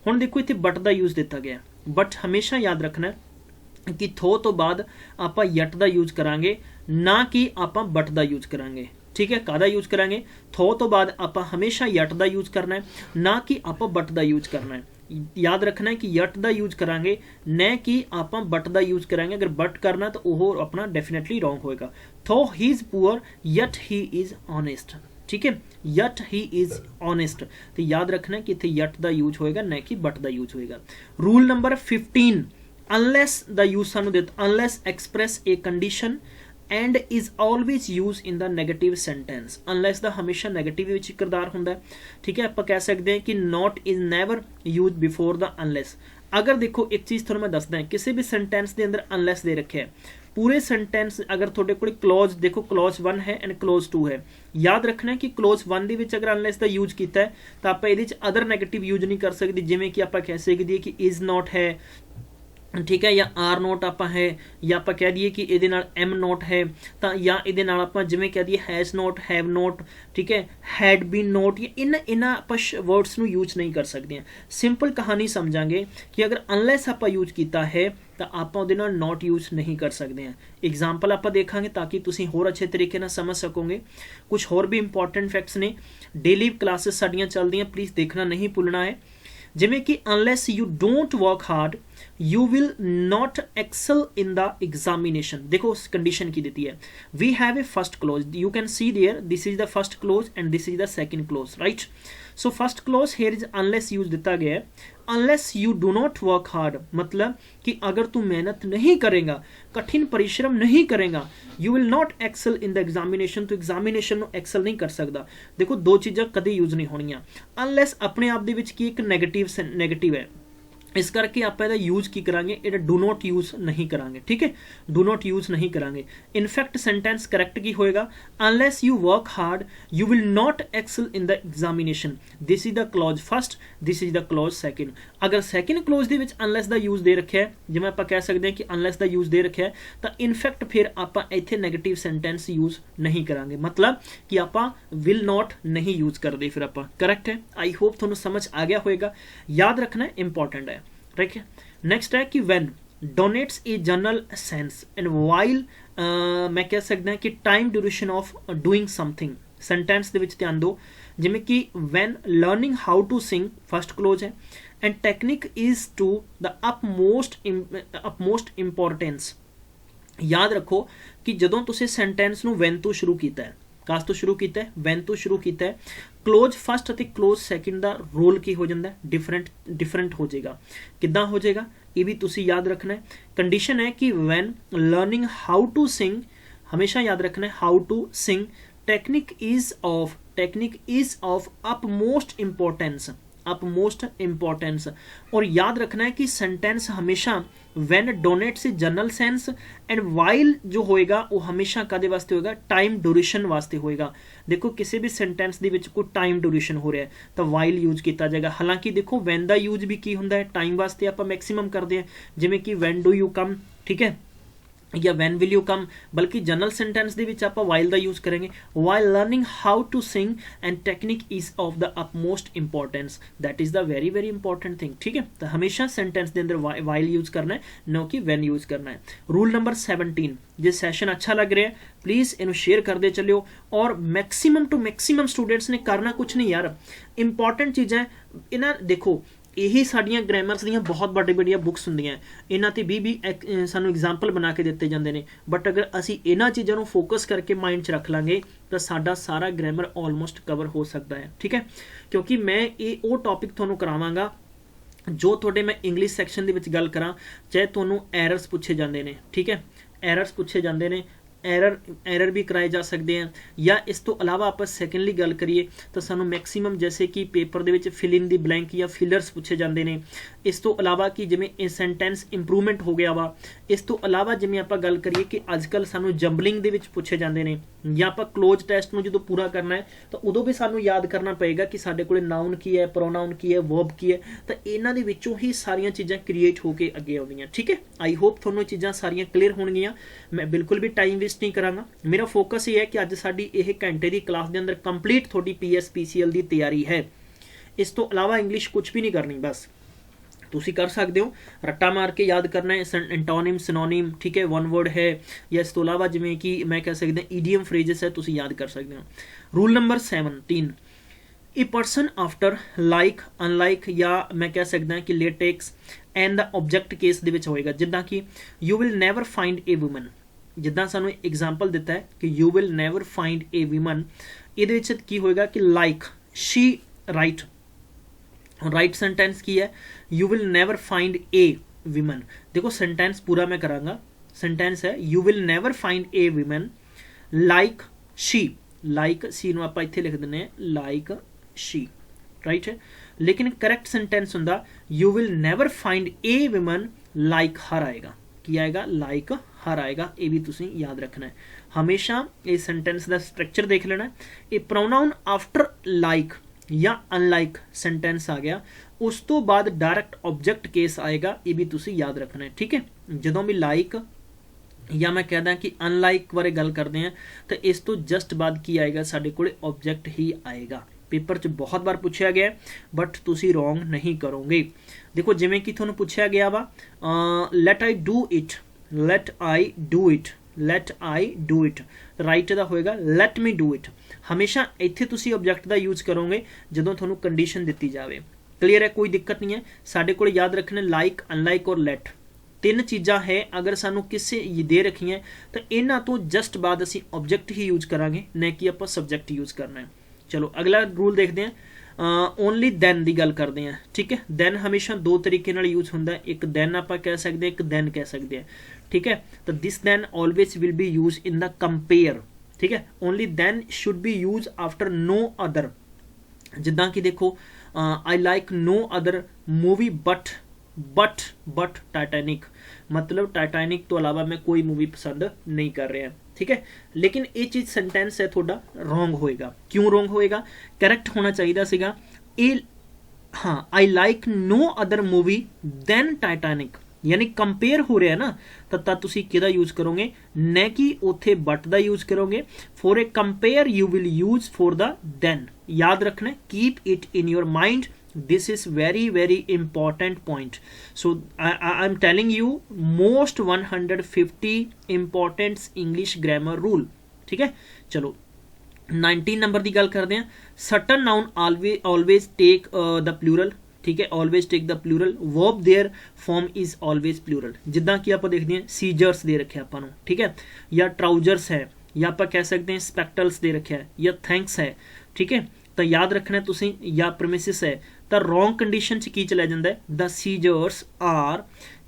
हुण देखो इत्थे बट दा यूज दिता गया, बट हमेशा याद रखना है कि थो तो बाद आपां यट दा यूज करांगे, ना कि आपां बट दा यूज करांगे। ठीक है, कादा यूज करांगे, थो तो बाद आपां हमेशा यट दा यूज करना है, ना कि आपां बट दा यूज करना है। याद रखना है कि यट दा यूज करांगे, न कि आपां बट दा यूज करांगे। अगर बट करना तो वो अपना डेफिनेटली रॉन्ग होएगा। थो he is poor yet he is honest. ठीक है, यट ही इज ऑनेस्ट, तो याद रखना है कि इत्थे यट दा यूज होएगा, न कि बट दा यूज होएगा। रूल नंबर 15, अनलैस दा यूज सानू दिता, unless express a condition and is always use in the negative sentence. Unless का हमेशा नैगेटिव विच किरदार होंदा है। ठीक है, आप कह सकते हैं कि not is never use before the unless. अगर देखो एक चीज़ थोड़ा मैं दसदा है, किसी भी सेंटेंस के अंदर अनलैस दे रखे है, पूरे सेंटेंस अगर थोड़े को क्लोज देखो, क्लोज 1 है एंड क्लोज 2 है, याद रखना है कि क्लोज 1 ਦੇ ਵਿੱਚ अगर अनलैस का यूज किया है तो आप ये अदर नैगेटिव यूज नहीं कर सकते, जिमें कि आप कह सकते कि इज नॉट है, ठीक है, या आर नोट आप है, या आप कह दिए कि ये एम नोट है, तो या ये आप जिमें कह दिए हैज़ नोट, हैव नोट, ठीक है, हैड बीन नोट, या इन्हां आप वर्ड्स नू यूज नहीं कर सकते हैं। सिंपल कहानी समझांगे कि अगर अनलैस आप यूज किया है तो आप नॉट यूज नहीं कर सकते हैं। एग्जाम्पल आप देखांगे ताकि तुसीं होर अच्छे तरीके नाल समझ सकोगे। कुछ होर भी इंपॉर्टेंट फैक्ट्स ने, डेली क्लासेस साड़ियां चलदियां, प्लीज़ देखना नहीं भुलना है। जिमें कि unless you don't work hard you will not excel in the examination. देखो उस कंडीशन की दी है, we have a first clause, you can see there this is the first clause and this is the second clause, right. So first clause here is unless use दिता गया है। Unless you do not work hard मतलब कि अगर तू मेहनत नहीं करेगा, कठिन परिश्रम नहीं करेगा, you will not excel in the examination, तो एग्जामिनेशन में एक्सल नहीं कर सकता। देखो दो चीज़ां कदे यूज नहीं होनियां। अनलैस अपने आप दे विच की एक नैगेटिव है, इस करके आप यूज की करांगे, ये डू नॉट यूज नहीं करांगे। ठीक है, डू नॉट यूज नहीं करांगे। इनफैक्ट सेंटेंस करेक्ट की होएगा, unless you work hard you will not excel in the examination. This is the clause first, this is the clause second. अगर सेकंड क्लॉज दे विच अनलैस दा यूज दे रखा है, जिवें आप कह सकते हैं कि अनलैस दा यूज दे रखा है, तो इनफैक्ट फिर आप इत्थे नैगेटिव सेंटेंस यूज नहीं करांगे, मतलब कि आप विल नॉट नहीं यूज करते, फिर आप करेक्ट है। आई होप तुहानूं समझ आ गया होएगा, याद रखना इंपॉर्टेंट है। ठीक है, नेक्स्ट है कि when denotes a general sense and while मैं कह सकता है कि time duration of doing something. Sentence दे विच ध्यान दो, जिमें कि when learning how to sing first close है and technique is to the upmost importance. याद रखो कि जदों तुसीं सेंटेंस नूं व्हेन तो शुरू कीता है, कास तो शुरू किया है, वैन तो शुरू किया है, क्लोज फस्ट और क्लोज सैकेंड का रोल की हो जाता है, डिफरेंट हो जाएगा। किद्दां हो जाएगा ये भी तुसी याद रखना है। कंडीशन है कि when learning how to sing, हमेशा याद रखना है how to sing, technique is of utmost importance. और याद रखना है कि सेंटेंस हमेशा व्हेन डोनेट से जनरल सेंस एंड वाइल जो होएगा वो हमेशा कादे वास्ते होएगा, टाइम ड्यूरेशन वास्ते होएगा। देखो किसी भी सेंटेंस दे विच कोई टाइम ड्यूरेशन हो रहा है तो वाइल यूज किया जाएगा। हालांकि देखो व्हेन दा यूज भी की हुंदा है, टाइम वास्ते आप मैक्सिमम करते हैं, जिमें कि व्हेन डू यू कम, ठीक है, या वैन विल यू कम, बल्कि जनरल सेंटेंस दे विच आप वाइल दा यूज करेंगे। While learning how to sing and technique is of the upmost importance, that is the very very important thing. ठीक है, तो हमेशा सेंटेंस के अंदर वाइल यूज करना है, नो कि वैन यूज करना है। रूल नंबर 17, जे सैशन अच्छा लग रहा है प्लीज़ इनू शेयर करते चलियो, और मैक्सीमम टू मैक्सीमम स्टूडेंट्स ने करना कुछ नहीं यार, इंपॉर्टेंट चीज़ां इन्हां देखो यही साड़ियाँ ग्रामर्स ਦੀਆਂ बहुत बड़ी बड़ी बुक्स ਹੁੰਦੀਆਂ, ਇਹਨਾਂ ਤੇ 20 ਸਾਨੂੰ एग्जाम्पल बना के ਦਿੱਤੇ ਜਾਂਦੇ ਨੇ। बट अगर ਅਸੀਂ ਇਹਨਾਂ ਚੀਜ਼ਾਂ ਨੂੰ फोकस करके माइंड 'ਚ ਰੱਖ ਲਾਂਗੇ ਤਾਂ ਸਾਡਾ ਸਾਰਾ ग्रामर ऑलमोस्ट कवर हो सकता है। ठीक है, क्योंकि मैं ये वो टॉपिक ਤੁਹਾਨੂੰ ਕਰਾਵਾਂਗਾ जो ਤੁਹਾਡੇ मैं इंग्लिश सैक्शन ਦੇ ਵਿੱਚ ਗੱਲ ਕਰਾਂ, ਚਾਹੇ ਤੁਹਾਨੂੰ एरर्स पूछे ਜਾਂਦੇ ਨੇ, ठीक है, एरर्स पूछे ਜਾਂਦੇ ਨੇ, एरर भी कराए जा सकते हैं। या इस तो अलावा आप सैकेंडली गल करिए तो सानू मैक्सीमम जैसे कि पेपर दे विच फिल इन दी ब्लैंक या फिलर्स पूछे जाते हैं। इस तो अलावा कि जिमें सेंटेंस इंप्रूवमेंट हो गया वा, इस तो अलावा जिमें आप गल करिए कि अजकल सानू जंबलिंग दे विच पूछे जाते हैं, या आप क्लोज टैसट में जो पूरा करना है तो उदों भी सानू याद करना पएगा कि साडे कोले नाउन की है, प्रोनाउन की है, वर्ब की है, तो इन्हां दे विचों ही सारियां चीज़ां क्रिएट होकर अगे आउंदियां। ठीक है, आई होप तुहानू चीज़ां सारियां क्लीयर होणगियां। मैं बिल्कुल भी टाइम वेस्ट नहीं करांगा। मेरा फोकस ये है कि अज साडी यह घंटे की क्लास के अंदर कंप्लीट थोड़ी PSPCL की तैयारी है। इस तो अलावा इंग्लिश कुछ भी नहीं करनी, बस तुसी कर सकते हो रट्टा मार के याद करना है, एंटोनिम सिनोनिम, ठीक है, वन वर्ड है, या इस तो अलावा जिमें कि मैं कह सकता ईडियम फ्रेजेस है, तुसी याद कर सकते हो। Rule number 17, a person after like unlike, या मैं कह सकता कि latex and the object case दे विच होएगा, जिद्दां कि you will never find a woman, जिद्दां सानू एग्जाम्पल दिता है कि you will never find a woman, इहदे विच की होएगा कि like she right, right sentence की है you will never find a women. देखो सेंटेंस पूरा मैं करांगा, सेंटेंस है you will never find a women like she, like she नूं आपां इत्थे लिख दिंदे हैं लाइक शी, राइट है, लेकिन करैक्ट सेंटेंस हुंदा you will never find a women like her आएगा, की आएगा लाइक हर आएगा, ये भी तुसीं याद रखना है। हमेशा इस सेंटेंस का स्ट्रक्चर देख लेना है। ये प्रोनाउन आफ्टर लाइक या अनलाइक सेंटेंस आ गया, उस तो बाद डायरैक्ट ऑब्जेक्ट केस आएगा, ये भी तुसी याद रखना है, ठीक है। जदों भी लाइक या मैं कहदा कि अनलाइक बारे गल करते हैं तो इस तो जस्ट बाद की आएगा, साडे कोले ऑब्जेक्ट ही आएगा। पेपर च बहुत बार पूछा गया है बट तुसी रॉन्ग नहीं करोगे। देखो जिमें कि तुहानूं पूछा गया वा let I do it, let I do it, let I do it, right दा होएगा लेट मी डू इट। हमेशा इत्थे तुसी ऑब्जेक्ट दा यूज करोगे जदों तुहानूं कंडीशन दित्ती जावे। क्लीयर है, कोई दिक्कत नहीं है। साडे कोल याद रखना लाइक अनलाइक और लेट, तीन चीज़ां है। अगर सानूं किसे दे रखियां तो इन्हां तो जस्ट बाद असीं ऑब्जेक्ट ही यूज करांगे, न कि आपां सब्जैक्ट यूज करना है। चलो अगला रूल देखते हैं, ओनली दैन की गल करते हैं, ठीक है। दैन हमेशा दो तरीके नाल यूज होंदा है, एक दैन आपां कह सकते हैं, एक दैन कह सकते हैं, ठीक है। तो this than always will be use in the compare, ठीक है। Only than should be use after no other, जिद्दां कि देखो I like no other movie but Titanic, मतलब टाइटैनिक तो अलावा मैं कोई मूवी पसंद नहीं कर रहा, ठीक है। लेकिन ये चीज़ सेंटेंस है थोड़ा रॉन्ग होएगा। क्यों रॉन्ग होएगा? करेक्ट होना चाहिए सीगा ए, हाँ, I like no other movie than Titanic, यानी कंपेयर हो रहा है ना, तो तुसी किहदा यूज करोगे, न कि उत्थे बट दा यूज करोगे। For a compare you will use for the than. याद रखना, keep it in your mind, this is very important point. So I'm telling you most 150 important English grammar rule, ठीक है। चलो 19 नंबर की गल करते हैं। certain noun always take the plural, ठीक है, always take the plural, verb their form is always plural। जिद्दां कि आप देखते हैं सीजर्स दे रखे आपां नूं, ठीक है, या ट्राउजर्स है, या आप कह सकते हैं स्पेक्टल्स दे रखे है, या थैंक्स है, ठीक है। तो याद रखना तुसीं, या प्रमिसिस है, तो रॉन्ग कंडीशन च की चला जाता है, the scissors are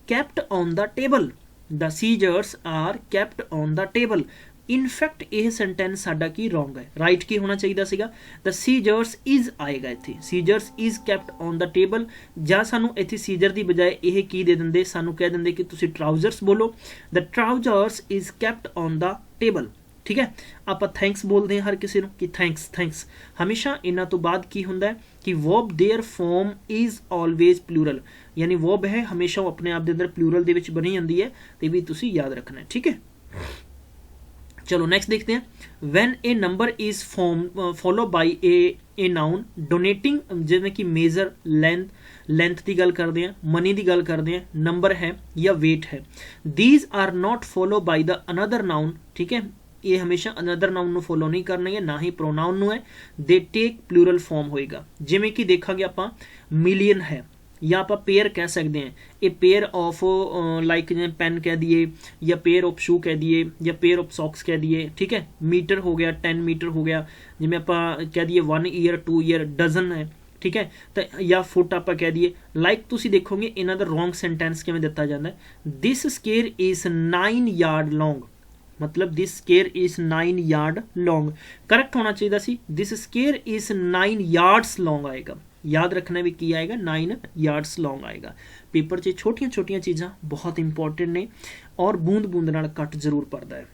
kept on the table, the scissors are kept on the table. In fact यह सेंटेंस साडा की रॉन्ग है, राइट की होना चाहिए सीगा, द सीजर्स इज आएगा इत्थे, scissors is kept on the table. जां सानू इत्थे सीजर की बजाय यह की दे दिंदे, सानू कह दिंदे कि तुसी ट्राउजर्स बोलो, the trousers is kept on the table, ठीक है। आप थैंक्स बोलते हैं हर किसी को कि थैंक्स। हमेशा इन्हां तो बाद की हुंदा है कि verb their form is always plural, यानी वर्ब है हमेशा वो अपने आप के अंदर प्लूरल दे विच बनी जाती है, तो भी तुसी याद रखना है, ठीक है। चलो नेक्स्ट देखते हैं, when A number is follow bye a noun donating, जिवें कि मेजर, लेंथ की गल करते हैं, मनी की गल करते हैं, नंबर है या वेट है, these are not follow by the another noun, ठीक है। ये हमेशा अनदर नाउन ਨੂੰ फॉलो नहीं करना है, ना ही प्रोनाउन ਨੂੰ है, दे टेक प्लूरल फॉर्म होएगा। जिमें कि देखा गया आप मिलियन है, या आप पेयर कह सकते हैं, a pair of like pen कह दिए, या पेयर ऑफ शू कह दिए, या पेयर ऑफ सॉक्स कह दिए, ठीक है। मीटर हो गया, 10 मीटर हो गया, जिमें आप कह दिए 1 ईयर 2 ईयर, डजन है, ठीक है। तो या फुट आप कह दिए। लाइक तुसी देखोगे इन्हां दा रॉन्ग सेंटेंस किवें दिता जाता है, this square is 9 yard long, मतलब this square is 9 yard long. Correct होना चाहिए सी this square is 9 yards long आएगा। याद रखना भी की आएगा, 9 यार्ड्स लॉन्ग आएगा। पेपर से छोटिया छोटिया चीज़ां बहुत इंपॉर्टेंट ने और बूंद बूंद नाल कट जरूर पड़ता है।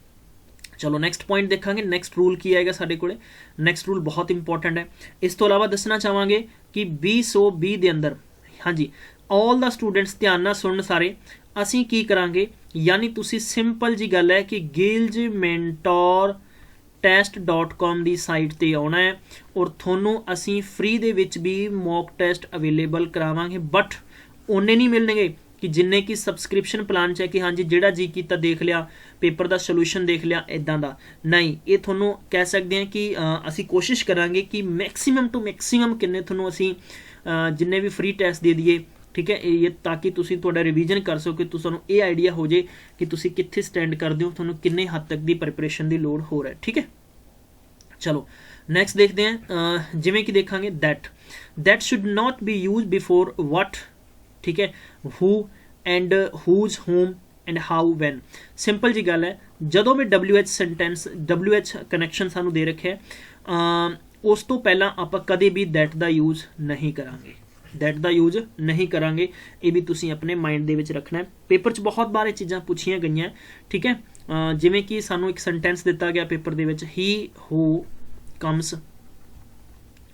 चलो नेक्स्ट पॉइंट देखांगे, नेक्स्ट रूल की आएगा साडे कोले। नेक्स्ट रूल बहुत इंपॉर्टेंट है। इस तो अलावा दसना चाहांगे कि 2020 के अंदर, हाँ जी, ऑल द स्टूडेंट्स ध्यान नाल सुन सारे, असीं की करांगे यानी तुसी सिंपल जी गल है कि गिल्ज मेंटोर test.com ਦੀ ਸਾਈਟ ਤੇ ਆਉਣਾ ਹੈ ਔਰ ਤੁਹਾਨੂੰ ਅਸੀਂ ਫ੍ਰੀ ਦੇ ਵਿੱਚ ਵੀ ਮੌਕ ਟੈਸਟ ਅਵੇਲੇਬਲ ਕਰਾਵਾਂਗੇ ਬਟ ਉਹਨੇ ਨਹੀਂ ਮਿਲਣਗੇ ਕਿ ਜਿੰਨੇ ਕਿ ਸਬਸਕ੍ਰਿਪਸ਼ਨ ਪਲਾਨ 'ਚ ਹੈ ਕਿ ਹਾਂਜੀ ਜਿਹੜਾ ਜੀ ਕੀਤਾ ਦੇਖ ਲਿਆ ਪੇਪਰ ਦਾ ਸੋਲੂਸ਼ਨ ਦੇਖ ਲਿਆ ਇਦਾਂ ਦਾ ਨਹੀਂ ਇਹ ਤੁਹਾਨੂੰ ਕਹਿ ਸਕਦੇ ਹਾਂ ਕਿ ਅਸੀਂ ਕੋਸ਼ਿਸ਼ ਕਰਾਂਗੇ ਕਿ ਮੈਕਸਿਮਮ ਟੂ ਮੈਕਸਿਮਮ ਕਿੰਨੇ ਤੁਹਾਨੂੰ ਅਸੀਂ ਜਿੰਨੇ ਵੀ ਫ੍ਰੀ ਟੈਸਟ ਦੇ ਦਈਏ ठीक है ये ताकि तुसी थोड़ा रिवीजन कर सको तुहानू ये आइडिया हो जाए कि तुसी कित्थे स्टैंड करदे हो तुहानू किन्ने हद तक दी प्रिपरेशन दी लोड़ हो रहा है ठीक है। चलो नैक्सट देखते हैं जिवें कि देखांगे that should not be use before what ठीक है who and whose whom and how when simple जी गल है जदों भी WH सेंटेंस WH कनैक्शन सानू दे रखे उस तो पहला आपां कदे भी दैट दा यूज नहीं करांगे दैट दा यूज नहीं करांगे ये भी तुसी अपने माइंड दे विच रखना है। पेपर च बहुत बार चीज़ां पूछियां गईयां ठीक है जिवें कि सानू एक सेंटेंस दिता गया पेपर दे विच ही हू कम्स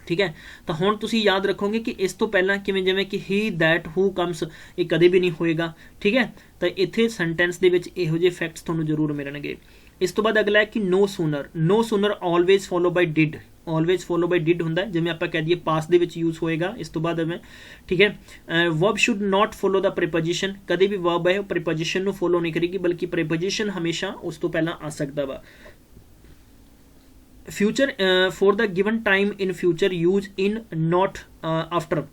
ठीक है तो हुण तुसी याद रखोगे कि इस तो पहला किवें जिवें कि ही दैट हू कम्स ये कदे भी नहीं होएगा ठीक है तो इत्थे सेंटेंस दे विच इहो जिहे फैक्ट्स तुहानू जरूर मिलणगे। इस तो बाद अगला है कि no sooner always follow by did always follow by did होंदा है जिवें आपां कह दईए पास दे विच यूज होएगा इस तो बाद में ठीक है। Verb should not follow the preposition कदे भी वर्ब है प्रीपोजिशन नू फॉलो नहीं करेगी बल्कि प्रीपोजिशन हमेशा उस तो पहला आ सकता वा। Future for the given time in future use in not after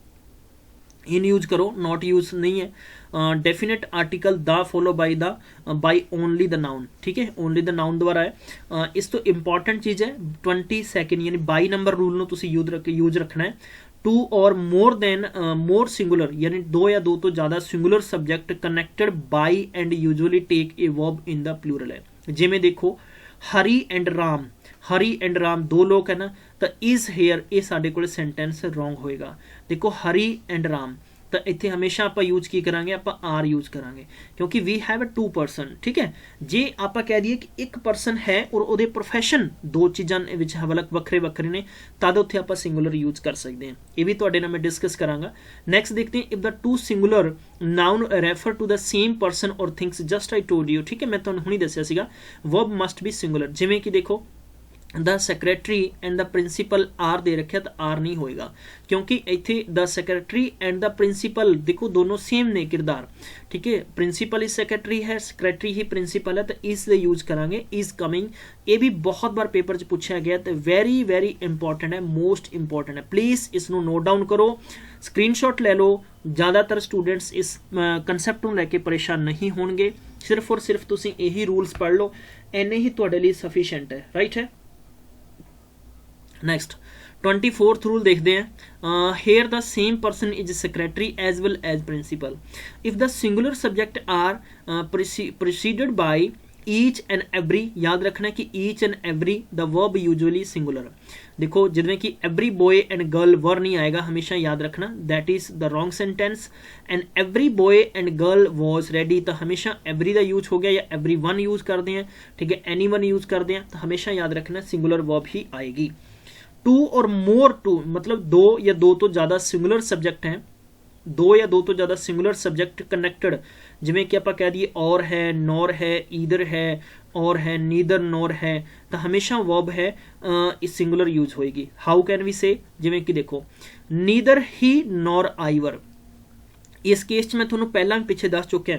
in use करो नॉट यूज नहीं है। Definite article the follow by the by only the noun ठीक है ओनली द नाउन द्वारा है। इस तो इंपॉर्टेंट चीज़ है 20 सेकेंड यानी 22 नंबर रूल नू तुसी यूज रखना है। टू और मोर दैन मोर सिंगुलर यानी दो या दो तो ज़्यादा singular subject connected by and usually take a verb in the plural है जिमें देखो हरी एंड राम दो लोग है ना तो इज हेयर ये साडे कोल सेंटेंस रॉन्ग होएगा। देखो हरी एंड राम तो इत्थे हमेशा आप यूज की करांगे आप आर यूज करांगे क्योंकि वी हैव 2 पर्सन ठीक है। जे आप कह दिए कि एक पर्सन है और उहदे प्रोफैशन दो चीज़ां विच वखरे वखरे ने तद उत्थे आप सिंगुलर यूज कर सकते हैं ये भी तुहाडे नाल मैं डिस्कस करांगा। नैक्सट देखते हैं if the 2 singular noun refer to the same person और things just I told you ठीक है मैं तुहानूं हुणी दस्सिया सीगा वर्ब मस्ट बी सिंगुलर जिवें कि देखो the secretary and the principal are दे रखे तो आर नहीं होएगा क्योंकि इत्थे the secretary and the principal देखो दोनों सेम ने किरदार ठीक है प्रिंसीपल ही सैक्रटरी है सैक्रटरी ही प्रिंसीपल है तो इस दे यूज करांगे इज कमिंग ये भी बहुत बार पेपर च पूछा गया तो वेरी वेरी इंपॉर्टेंट है मोस्ट इंपॉर्टेंट है प्लीज़ इसनों नोट डाउन करो स्क्रीनशॉट ले लो। ज़्यादातर स्टूडेंट्स इस कंसैप्ट नूं लैके परेशान नहीं होणगे सिर्फ और सिर्फ तुसीं यही रूल्स पढ़ लो इन्ने ही तुहाडे लई सफिशिएंट है राइट है। नेक्स्ट 24th रूल देखते हैं here the same person is secretary as well as principal if the singular subject are proceeded by each and every याद रखना कि each and every the verb usually singular देखो जिसमें कि every boy and girl were नहीं आएगा हमेशा याद रखना that is the wrong sentence and every boy and girl was ready तो हमेशा एवरी द यूज हो गया या एवरी वन यूज करते हैं ठीक है एनी वन यूज करते हैं तो हमेशा याद रखना सिंगुलर वर्ब ही आएगी। 2 और मोर 2 मतलब दो या दो तो ज़्यादा सिंगुलर सब्जेक्ट हैं दो या दो तो ज़्यादा सिंगुलर सब्जेक्ट कनैक्टेड जिमें कि आप कह दिए और है नॉर है ईदर है और है नीदर नॉर है तो हमेशा वर्ब है इस सिंगुलर यूज होएगी। हाउ कैन वी से जिमें कि देखो नीदर ही नॉर आईवर इस केस च मैं थोड़ा पहला पिछे दस चुका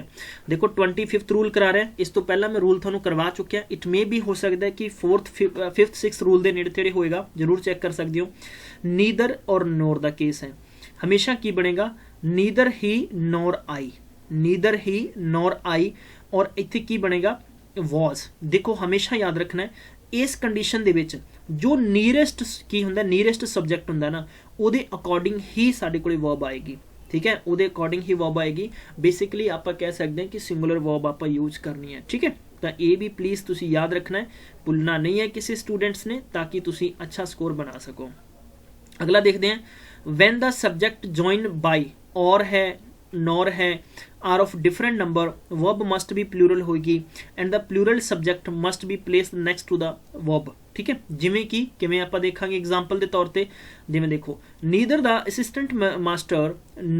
देखो 25th रूल करा रहा है इस तो पहला मैं रूल थोड़ा करवा चुका इट मे भी हो सकता है कि 4th 5th 6th रूल के नेड़े तेड़े होएगा जरूर चेक कर सकते हो। नीदर और नॉर का केस है हमेशा की बनेगा नीदर ही नॉर आई और इत्थे की बनेगा वॉज देखो हमेशा याद रखना है इस कंडीशन दे विच जो नीयरेस्ट की हुंदा नीयरेस्ट सब्जेक्ट हुंदा ना उहदे अकॉर्डिंग ही साडे कोले वर्ब आएगी ठीक है उहदे अकॉर्डिंग ही वर्ब आएगी। बेसिकली आप कह सकते हैं कि सिंगुलर वर्ब आप यूज करनी है ठीक है तो ये भी प्लीज़ तुसी याद रखना है भुलना नहीं है किसी स्टूडेंट्स ने ताकि तुसी अच्छा स्कोर बना सको। अगला देखते हैं when the subject join by और है नॉर है are of different number, verb must be plural होगी and the plural subject must be placed next to the verb। ठीक है, ਜਿਵੇਂ ਕਿ ਕਿਵੇਂ ਆਪਾਂ ਦੇਖਾਂਗੇ एग्जाम्पल ਦੇ ਤੌਰ ਤੇ, ਜਿਵੇਂ ਦੇਖੋ neither the assistant master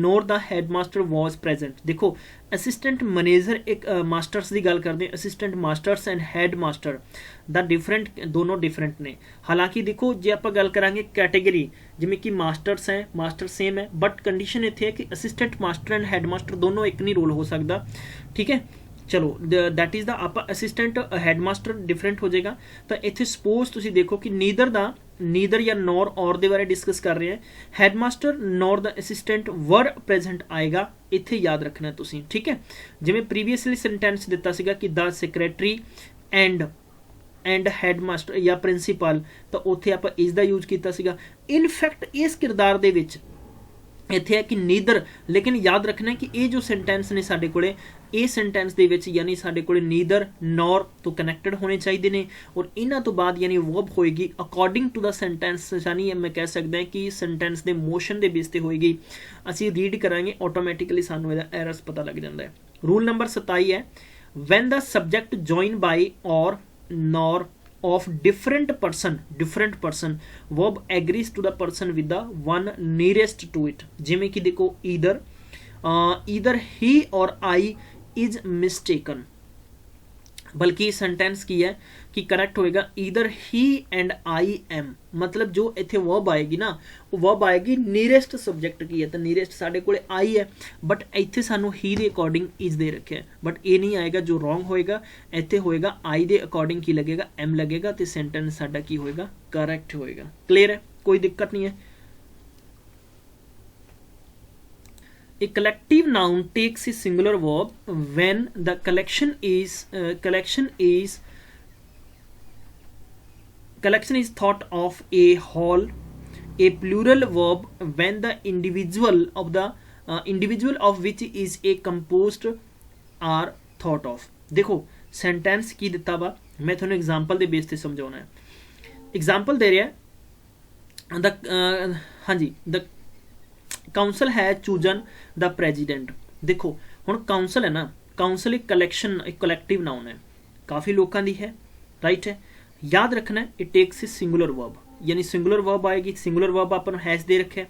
nor the headmaster was present। ਦੇਖੋ ਅਸਿਸਟੈਂਟ ਮੈਨੇਜਰ ਇੱਕ ਮਾਸਟਰਸ ਦੀ ਗੱਲ ਕਰਦੇ, assistant masters and head master the different, ਦੋਨੋਂ ਡਿਫਰੈਂਟ ਨੇ। ਹਾਲਾਂਕਿ ਦੇਖੋ ਜੇ ਆਪਾਂ ਗੱਲ ਕਰਾਂਗੇ ਕੈਟੇਗਰੀ, ਜਿਵੇਂ ਕਿ ਮਾਸਟਰਸ ਹੈ, ਮਾਸਟਰ ਸੇਮ ਹੈ, ਬਟ ਕੰਡੀਸ਼ਨ ਇੱਥੇ ਹੈ ਕਿ assistant master and head master ਦੋਨੋਂ ਇੱਕ ਨਹੀਂ ਰੋਲ ਹੋ ਸਕਦਾ। ਠੀਕ ਹੈ, ਚਲੋ ਦੈਟ ਇਜ਼ ਦਾ ਆਪਾਂ ਅਸਿਸਟੈਂਟ ਹੈਡ ਮਾਸਟਰ ਡਿਫਰੈਂਟ ਹੋ ਜਾਏਗਾ। ਤਾਂ ਇੱਥੇ ਸਪੋਜ਼ ਤੁਸੀਂ ਦੇਖੋ ਕਿ ਨੀਦਰ ਜਾਂ ਨੌਰ ਔਰ ਦੇ ਬਾਰੇ ਡਿਸਕਸ ਕਰ ਰਹੇ ਹਾਂ, ਹੈਡ ਮਾਸਟਰ ਨੌਰ ਦਾ ਅਸਿਸਟੈਂਟ ਵਰ ਪ੍ਰੈਜ਼ੈਂਟ ਆਏਗਾ, ਇੱਥੇ ਯਾਦ ਰੱਖਣਾ ਤੁਸੀਂ। ਠੀਕ ਹੈ, ਜਿਵੇਂ ਪ੍ਰੀਵੀਅਸਲੀ ਸੈਂਟੈਂਸ ਦਿੱਤਾ ਸੀਗਾ ਕਿ ਦਾ ਸੈਕਟਰੀ ਐਂਡ ਹੈਡ ਮਾਸਟਰ ਜਾਂ ਪ੍ਰਿੰਸੀਪਲ, ਤਾਂ ਉੱਥੇ ਆਪਾਂ ਇਸ ਦਾ ਯੂਜ਼ ਕੀਤਾ ਸੀਗਾ। ਇਨਫੈਕਟ ਇਸ ਕਿਰਦਾਰ ਦੇ ਵਿੱਚ ਇੱਥੇ ਹੈ ਕਿ ਨੀਦਰ, ਲੇਕਿਨ ਯਾਦ ਰੱਖਣਾ ਕਿ ਇਹ ਜੋ ਸੈਂਟੈਂਸ ਨੇ ਸਾਡੇ ਕੋਲੇ, ਇਹ ਸੈਂਟੈਂਸ ਦੇ ਵਿੱਚ ਯਾਨੀ ਸਾਡੇ ਕੋਲੇ ਨੀਦਰ ਨੌਰ ਤੋਂ ਕਨੈਕਟਡ ਹੋਣੇ ਚਾਹੀਦੇ ਨੇ, ਔਰ ਇਹਨਾਂ ਤੋਂ ਬਾਅਦ ਯਾਨੀ ਵਰਬ ਹੋਏਗੀ ਅਕੋਰਡਿੰਗ ਟੂ ਦਾ ਸੈਂਟੈਂਸ, ਯਾਨੀ ਮੈਂ ਕਹਿ ਸਕਦਾ ਕਿ ਸੈਂਟੈਂਸ ਦੇ ਮੋਸ਼ਨ ਦੇ ਬੇਸ ਤੇ ਹੋਏਗੀ। ਅਸੀਂ ਰੀਡ ਕਰਾਂਗੇ ਆਟੋਮੈਟਿਕਲੀ ਸਾਨੂੰ ਇਹਦਾ ਐਰਰਸ ਪਤਾ ਲੱਗ ਜਾਂਦਾ ਹੈ। ਰੂਲ ਨੰਬਰ 27 ਹੈ, ਵੈਨ ਦਾ ਸਬਜੈਕਟ ਜੁਆਇਨ ਬਾਈ ਔਰ ਨੌਰ of different person verb agrees to the person with the one nearest to it। ਜਿਵੇਂ ਕਿ ਦੇਖੋ either he or I is mistaken, ਬਲਕਿ ਸੈਂਟੈਂਸ ਕੀ ਹੈ ਕਿ ਕਰੈਕਟ ਹੋਏਗਾ either he and I am, ਮਤਲਬ ਜੋ ਇੱਥੇ verb ਆਏਗੀ ਨਾ, ਉਹ verb ਆਏਗੀ ਨੀਅਰੈਸਟ ਸਬਜੈਕਟ ਕੀ ਹੈ, ਤਾਂ ਨੀਅਰੈਸਟ ਸਾਡੇ ਕੋਲੇ I ਹੈ, ਬਟ ਇੱਥੇ ਸਾਨੂੰ he ਦੇ ਅਕੋਰਡਿੰਗ is ਦੇ ਰੱਖਿਆ, ਬਟ ਇਹ ਨਹੀਂ ਆਏਗਾ ਜੋ ਰੋਂਗ ਹੋਏਗਾ। ਇੱਥੇ ਹੋਏਗਾ I ਦੇ ਅਕੋਰਡਿੰਗ ਕੀ ਲੱਗੇਗਾ, M ਲੱਗੇਗਾ, ਤੇ ਸੈਂਟੈਂਸ ਸਾਡਾ ਕੀ ਹੋਏਗਾ, ਕਰੈਕਟ ਹੋਏਗਾ। ਕਲੀਅਰ ਹੈ, ਕੋਈ ਦਿੱਕਤ ਨਹੀਂ ਹੈ। A collective noun takes a singular verb when the collection is thought of a whole, a plural verb when the individual of which is a composed are thought of। देखो sentence की दिता वा, मैं थोड़ा example दे base ते समझाना है। example दे रहा है हाँ जी, the काउंसल है चूजन द प्रेजिडेंट। देखो हुण काउंसल है ना, काउंसल एक कलैक्टिव नाउन है, काफ़ी लोगों की है, राइट है। याद रखना है it takes a singular verb, यानी सिंगुलर वर्ब आएगी। सिंगुलर वर्ब अपन हैज दे रखे है,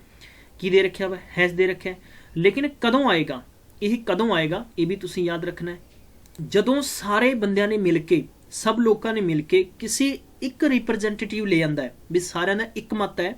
की दे रखा वा, हैज दे रखा है, लेकिन कदों आएगा, यही कदों आएगा ये भी तुसीं याद रखना है। जदों सारे बंदियां ने मिल के, सब लोगों ने मिल के किसी एक रिप्रजेंटेटिव ले आंदा है, भी सारिਆਂ ਦਾ ਇੱਕ ਮਤ ਹੈ,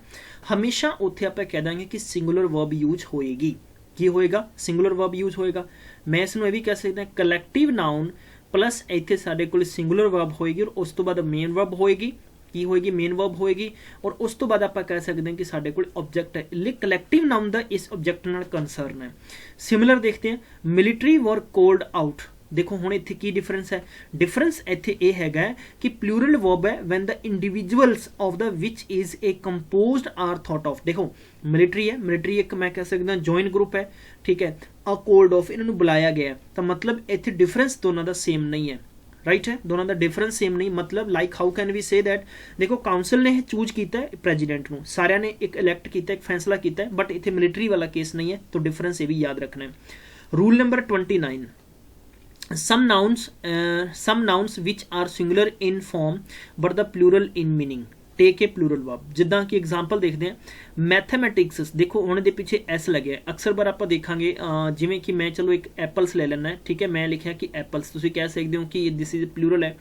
हमेशा ਉੱਥੇ ਆਪਾਂ ਕਹਿ ਦਾਂਗੇ ਕਿ ਸਿੰਗੂਲਰ ਵਰਬ ਯੂਜ਼ ਹੋਏਗੀ। ਕੀ ਹੋਏਗਾ, ਸਿੰਗੂਲਰ ਵਰਬ ਯੂਜ਼ ਹੋਏਗਾ। ਮੈਂ ਇਸ ਨੂੰ ਇਹ ਵੀ ਕਹਿ ਸਕਦਾ ਕਲੈਕਟਿਵ ਨਾउन ਪਲੱਸ ਇੱਥੇ ਸਾਡੇ ਕੋਲ ਸਿੰਗੂਲਰ ਵਰਬ ਹੋਏਗੀ, ਔਰ ਉਸ ਤੋਂ ਬਾਅਦ ਮੇਨ ਵਰਬ ਹੋਏਗੀ। ਕੀ ਹੋਏਗੀ, ਮੇਨ ਵਰਬ ਹੋਏਗੀ, ਔਰ ਉਸ ਤੋਂ ਬਾਅਦ ਆਪਾਂ ਕਹਿ ਸਕਦੇ ਹਾਂ ਕਿ ਸਾਡੇ ਕੋਲ ਆਬਜੈਕਟ ਹੈ। ਲਈ ਕਲੈਕਟਿਵ ਨਾउन ਦਾ ਇਸ ਆਬਜੈਕਟ ਨਾਲ ਕੰਸਰਨ ਹੈ। ਸਿਮਿਲਰ ਦੇਖਦੇ ਹਾਂ, ਮਿਲਟਰੀ ਵਰ ਕੋਲਡ ਆਊਟ। देखो हुण इत्थे की डिफरेंस है, डिफरेंस इत्थे ये हैगा कि प्लूरल वर्ब है when the individuals of the which is a composed are thought of. देखो मिलिट्री है, मिलिट्री एक मैं कह सकदा जॉइन ग्रुप है, ठीक है, अ कोल्ड ऑफ इन्होंने बुलाया गया है, तो मतलब इत्थे डिफरेंस दोनों का सेम नहीं है, राइट है, दोनों का डिफरेंस सेम नहीं। मतलब like how can we say that, देखो काउंसिल ने चूज किया है प्रेजिडेंट को, सारिया ने एक इलैक्ट किया, एक फैसला किया, बट इत्थे मिलिट्री वाला केस नहीं है, तो डिफरेंस ये भी याद रखना है। Rule number 29, some nouns which are singular in form but the plural in meaning take a plural verb। जिद्दां कि एग्जाम्पल देखते हैं मैथमेटिक्स, देखो होने दे पीछे एस लगे, अक्सर बार आप देखांगे, जिमें कि मैं चलो एक एप्पल्स ले लेना है, ठीक है, मैं लिखा कि एप्पल्स, तुसीं कह सकते हो कि दिस इज प्लूरल है,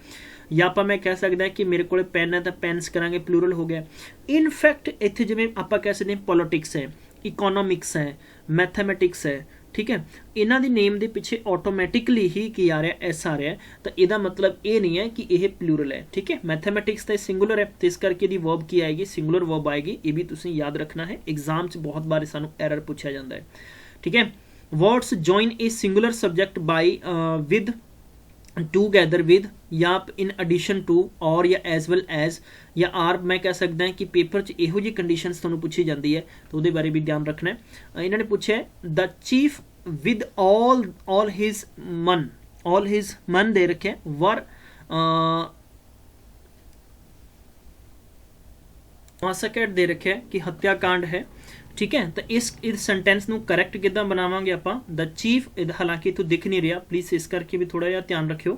या आप मैं कह सकता कि मेरे को पेन है तो पेन्स करांगे, प्लूरल हो गया। इनफैक्ट इत्थे जिवें आप कह सकते हैं पॉलिटिक्स है, इकोनॉमिक्स है, मैथमेटिक्स है, ठीक है, इन्हां दी नेम दे पिछे ऑटोमैटिकली ही की आ रहा है, एस आ रहा है, तो इहदा मतलब ये नहीं है कि यह प्लूरल है, ठीक है। मैथमेटिक्स तो सिंगुलर है, तो इस करके दी वर्ब की आएगी, सिंगुलर वर्ब आएगी, ये भी तुसीं याद रखना है, एग्जाम च बहुत बार सानू एरर पूछा जाता है, ठीक है। Words join a singular subject by with, together with, या इन एडिशन टू, और या एज वेल एज, या आर मैं कह सकता है कि पेपर च इहो जी कंडीशनस तुहानूं पूछी जाती है, तो उहदे बारे भी ध्यान रखना है। इन्होंने पूछा है the chief with all his मन दे रखे वर ਮਾਸੈਕਰ ਦੇ ਰੱਖਿਆ ਕਿ ਹੱਤਿਆਕਾंड है, ठीक है। तो इस सेंटेंस ਨੂੰ ਕਰੈਕਟ ਕਿੱਦਾਂ ਬਣਾਵਾਂਗੇ ਆਪਾਂ, द चीफ, हालांकि तो दिख नहीं रहा, प्लीज़ इस करके भी थोड़ा जिहा ध्यान रखियो।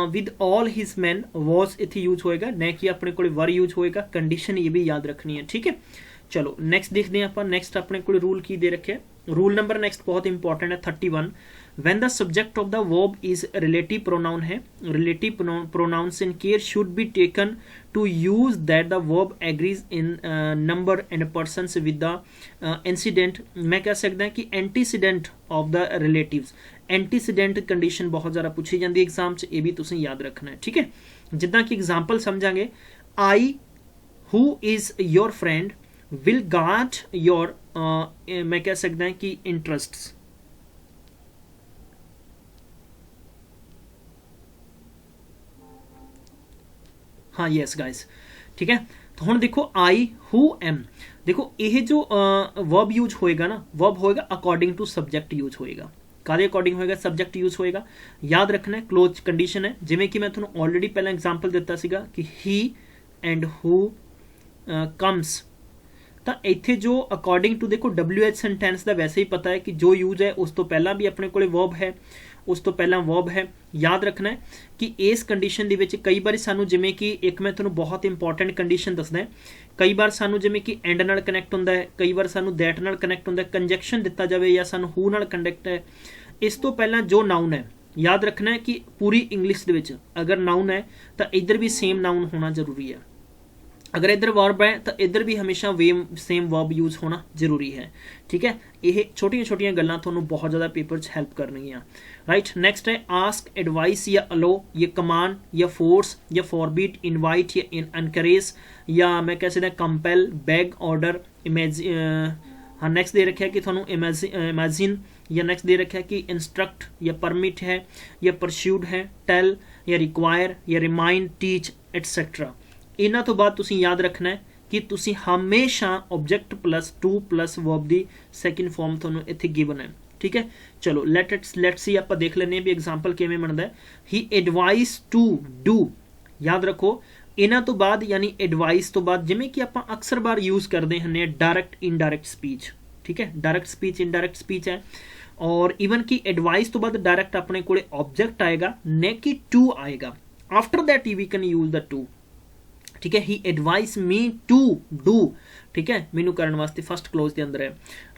With all his man was इत्थे यूज होएगा, न कि अपने को वर यूज होएगा। कंडीशन ये भी याद रखनी है, ठीक है। चलो नेक्स्ट देखते हैं आप। नेक्स्ट अपने को रूल की दे रखे, रूल नंबर नेक्स्ट बहुत इंपॉर्टेंट है 31। when the subject of the verb is relative pronoun है, relative pronouns in care should be taken to use that the verb agrees in number and persons with the incident। मैं कह सकता कि antecedent of the relatives, antecedent condition बहुत ज़्यादा पूछी जाती है एग्जाम च, ये भी तुसें याद रखना है, ठीक है। जिद्दां कि example समझांगे, I who is your friend will guard your मैं कह सकता कि interests। हाँ यस गाइस, ठीक है। तो हुण देखो आई हु एम, देखो ये जो वर्ब यूज होएगा ना, वर्ब होएगा अकॉर्डिंग टू सब्जेक्ट यूज होएगा। कादे अकॉर्डिंग होएगा, सब्जेक्ट यूज होएगा। याद रखना है क्लोज कंडीशन है, जिवें कि मैं तुहानूं ऑलरेडी पहला एग्जाम्पल दिता सीगा कि ही एंड हु कम्स। तो इत्थे जो अकॉर्डिंग टू देखो WH सेंटेंस का वैसे ही पता है कि जो यूज है उस तो पहला भी अपने कोले वर्ब है, उस तो पहला वर्ब है। याद रखना है कि इस कंडीशन दे विच कई बार सानू जिवें कि एक मैं तुहानूं बहुत इंपॉर्टेंट कंडीशन दसदा है, कई बार सानू जिवें कि एंड नाल कनैक्ट हुंदा है, कई बार सानू दैट नाल कनैक्ट हुंदा है, कंजैक्शन दिता जावे या सानू हू नाल कनैक्ट है। इस तो पहला जो नाउन है, याद रखना है कि पूरी इंग्लिश दे विच अगर नाउन है तो इधर भी सेम नाउन होना जरूरी है, अगर इधर वर्ब है तो इधर भी हमेशा सेम वर्ब यूज होना जरूरी है, ठीक है। ये छोटिया छोटिया गल्लां तुहानूं बहुत ज़्यादा पेपर च हेल्प करनगियां, राइट। नेक्स्ट है आस्क, एडवाइस या अलो, ये कमांड या फोर्स या फॉरबिड, इनवाइट या एनकरेज, या मैं कह सकता कंपेल, बैग, ऑर्डर, हाँ। नेक्स्ट दे रखा है कि तुहानूं इमेजिन, या नेक्स्ट दे रखा है कि इंस्ट्रक्ट या परमिट है, या परस्यूड है, टेल या रिक्वायर या रिमाइंड, टीच एटसैट्रा। इन्हां तो बाद तुसीं याद रखना है कि तुसीं हमेशा object plus two plus verb दी सैकेंड फॉर्म तुहानूं इत्थे गिवन है, ठीक है। चलो लेट्स सी आपां देख लैंदे भी एग्जाम्पल किवें बनदा है। ही एडवाइस टू डू, याद रखो इन्हां तो बाद यानी एडवाइस तो बाद जिवें कि आपां अक्सर बार यूज करते हैं डायरैक्ट इनडायरैक्ट स्पीच, ठीक है। डायरैक्ट स्पीच इनडायरैक्ट स्पीच है, और इवन कि एडवाइस तो बाद डायरैक्ट अपने कोले ऑब्जेक्ट आएगा, न कि टू आएगा। After that we can use the to, ठीक है। He advice me to do, ठीक है, मैनू करने वास्ते फर्स्ट क्लोज के अंदर है,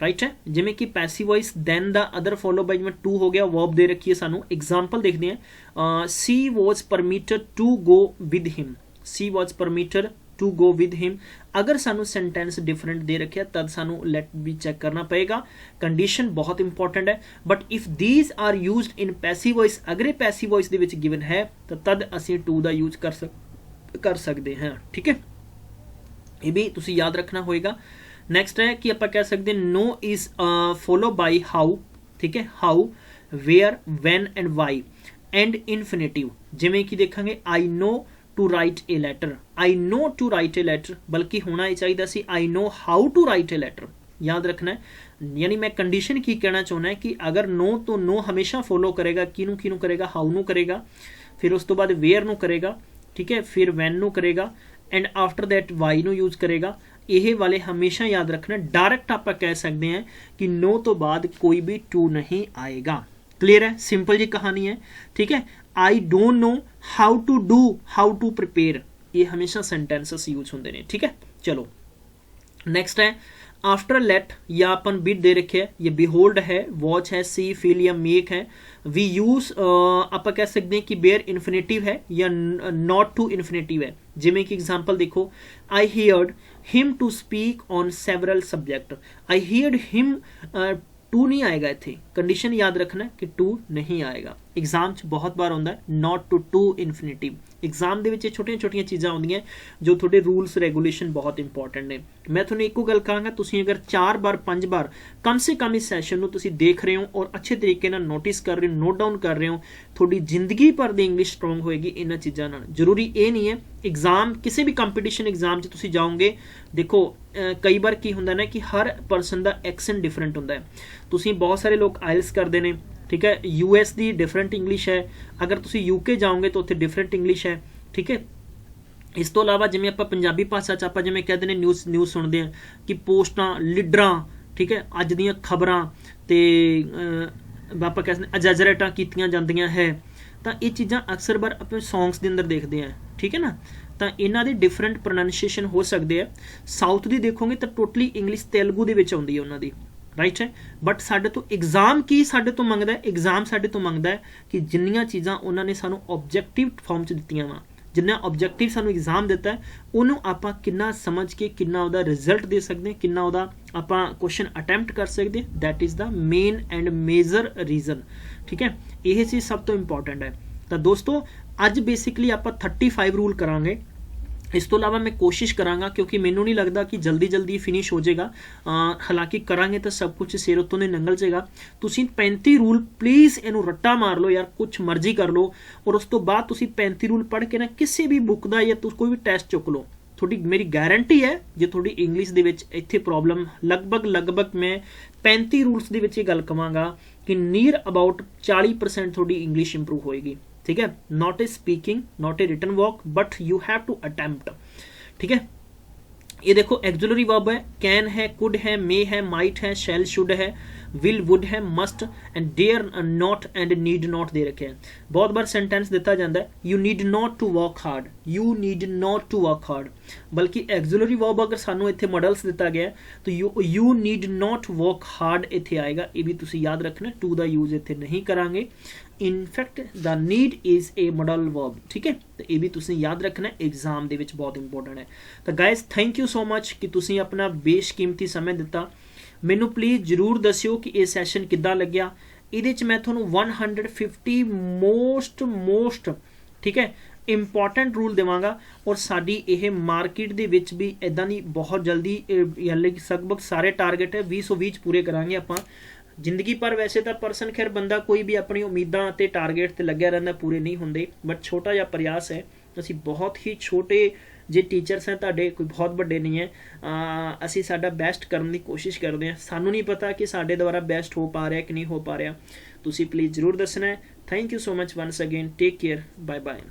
राइट है। जिमें कि passive voice than the other follow by, जिमें टू हो गया, वर्ब दे रखी है सानू। एग्जाम्पल देखते हैं, she was permitted to go with him, she was permitted to go with him. अगर सानू सेंटेंस डिफरेंट दे रखे तब सानू लेट भी चेक करना पड़ेगा, कंडीशन बहुत इंपॉर्टेंट है। But if these are used in passive voice, अगर पैसिव वॉइस दे विच गिवन है तो तद असीं टू दा यूज कर सकते हैं, ठीक है। ये भी तुसी याद रखना होएगा। नेक्स्ट है कि आप कह सकते हैं know is follow by how, ठीक है। How, where, when and why, and infinitive. जिवें कि देखांगे I know to write a letter, I know to write a letter, बल्कि होना ही चाहिए सी I know how to write a letter. याद रखना है, यानी मैं कंडीशन की कहना चाहना है कि अगर नो तो नो हमेशा फॉलो करेगा, किनू किनू करेगा, हाउ नू करेगा, फिर उस तो बाद वेयर नू करेगा, ठीक है, फिर वैन नू करेगा, एंड आफ्टर दैट वाई नू यूज करेगा। ये वाले हमेशा याद रखना। डायरैक्ट आप कह सकते हैं कि नो तो बाद कोई भी टू नहीं आएगा। क्लियर है, सिंपल जी कहानी है, ठीक है। I don't know how to do, how to prepare, ये हमेशा सेंटेंसेस यूज होंगे ने, ठीक है। चलो नेक्स्ट है आफ्टर लेट, या अपन बिट दे रखे है, ये बिहोल्ड है, वॉच है, सी, फील या मेक है। वी यूज आप कह सकते हैं कि बेयर इन्फिनेटिव है या नॉट टू इन्फिनेटिव है। जिमें कि एग्जाम्पल देखो, I heard him to speak on several subject, I heard him, to नहीं आएगा इत्थे, कंडीशन याद रखना है कि टू नहीं आएगा। एग्जाम च बहुत बार आता है not to to infinitive. Exam के छोटिया छोटिया चीज़ां आउंदियां जो थोड़े रूल्स रेगूलेशन बहुत इंपॉर्टेंट ने। मैं थोड़ा एको गल कहांगा, तुसीं अगर 4 बार 5 बार कम से कम इस सैशन नूं तुसीं देख रहे हो और अच्छे तरीके नाल नोटिस कर रहे हो, नोट डाउन कर रहे हो, थोड़ी जिंदगी भर दी इंग्लिश स्ट्रोंग होएगी इन्हां चीज़ां नाल। जरूरी ये नहीं है एग्जाम किसी भी कंपीटीशन एग्जाम च तुसीं जाओगे, देखो कई बार की हुंदा ना कि हर परसन का एक्सेंट डिफरेंट हुंदा है। तुसीं बहुत सारे लोग आइल्स करते हैं, ठीक है, US की डिफरेंट इंग्लिश है, अगर तुसीं UK जाओगे तो उत्थे डिफरेंट इंग्लिश है, ठीक है। इस तो इलावा जिमें आप पंजाबी भाषा च आप जिमें कहते हैं न्यूज़ सुनते हैं कि पोस्टां लीडरां, ठीक है, अज दियां खबरां ते आप कहते हैं एग्जैजरेटां कीतियां जांदियां है, तो ये चीज़ां अक्सर बार अपने सॉन्ग्स के अंदर देखते हैं, ठीक है ना। तो इन्हां दे डिफरेंट प्रोनाउंसिएशन हो सकते हैं। साउथ दी देखोगे तो टोटली इंग्लिश तेलगू दे विच आउंदी है उन्हां दी, राइट है। बट साडे तो एग्जाम की साडे तो मंगदा है, एग्जाम साडे तो मंगदा है कि जिन्नियां चीज़ां उन्होंने सानू ऑब्जेक्टिव फॉर्म च दित्तियां वा, जिन्ना ऑब्जेक्टिव सानू एग्जाम दिता है उन्होंने आपां किन्ना समझ के किन्ना उहदा रिजल्ट दे सकते हैं, किन्ना उहदा आपां क्वेश्चन अटैम्प्ट कर सकते हैं, that is the main and major reason, ठीक है। यह चीज़ सब तो इंपॉर्टेंट है। तो दोस्तों अज बेसिकली आप 35 रूल करांगे। इस तो इलावा मैं कोशिश करांगा क्योंकि मैनू नहीं लगता कि जल्दी जल्दी फिनिश हो जाएगा, हालांकि करांगे तो सब कुछ सिर उत्तों ने निकल जाएगा। तुसीं 35 रूल प्लीज़ इनू रट्टा मार लो यार, कुछ मर्जी कर लो, और उस तो बाद तुसीं 35 रूल पढ़ के ना किसी भी बुक का या कोई भी टैसट चुक लो। थोड़ी मेरी गारंटी है जो थोड़ी इंग्लिश दे विच इत्थे प्रॉब्लम लगभग मैं 35 रूल्स दे विच ये गल कहांगा कि नीयर अबाउट 40% थोड़ी इंग्लिश इंप्रूव होएगी, ठीक है। Not a speaking, not a written work, but you have to attempt, ठीक है। ये देखो एक्सुलरी वर्ब है, कैन है, कुड है, मे है, माइट है, शैल शुड है, विल वुड है, must and dare not and need not दे रखे हैं। बहुत बार सेंटेंस दिता जाता है you need not to work hard, you need not to work hard, बल्कि एक्सुलरी वर्ब अगर सानू इत्थे मॉडल्स दिता गया तो you need not work hard इत्थे आएगा। ये भी तुसी याद रखना, टू दा यूज इत्थे नहीं करांगे। In fact the need is a modal verb, ठीक है। तो ये भी तुसीं याद रखना, एग्जाम दे विच बहुत इंपॉर्टेंट है। तो guys thank you so much कि तुसीं अपना बेशकीमती समय दिता। मैनू प्लीज़ जरूर दस्सिओ कि ये सैशन किद्दां लग्या। इहदे च मैं तुहानूं 150 मोस्ट ठीक है इंपॉर्टेंट रूल देवांगा, और साडी यह मार्केट दे विच भी इदां दी बहुत जल्दी लगभग सारे टारगेट है 2020 पूरे करांगे आपां। जिंदगी पर वैसे तो परसन खैर बंदा कोई भी अपनी उम्मीदां ते टारगेट ते लग्या रहिंदा, पूरे नहीं होंदे, बट छोटा जिहा प्रयास है। असीं बहुत ही छोटे जे टीचर्स हैं तुहाडे, कोई बहुत बड़े नहीं है। असीं साडा बेस्ट करने की कोशिश करते हैं। सानू नहीं पता कि साडे द्वारा बेस्ट हो पा रहा कि नहीं हो पा रहा, तुसीं प्लीज़ जरूर दसना है। Thank you so much once again, take care, bye bye.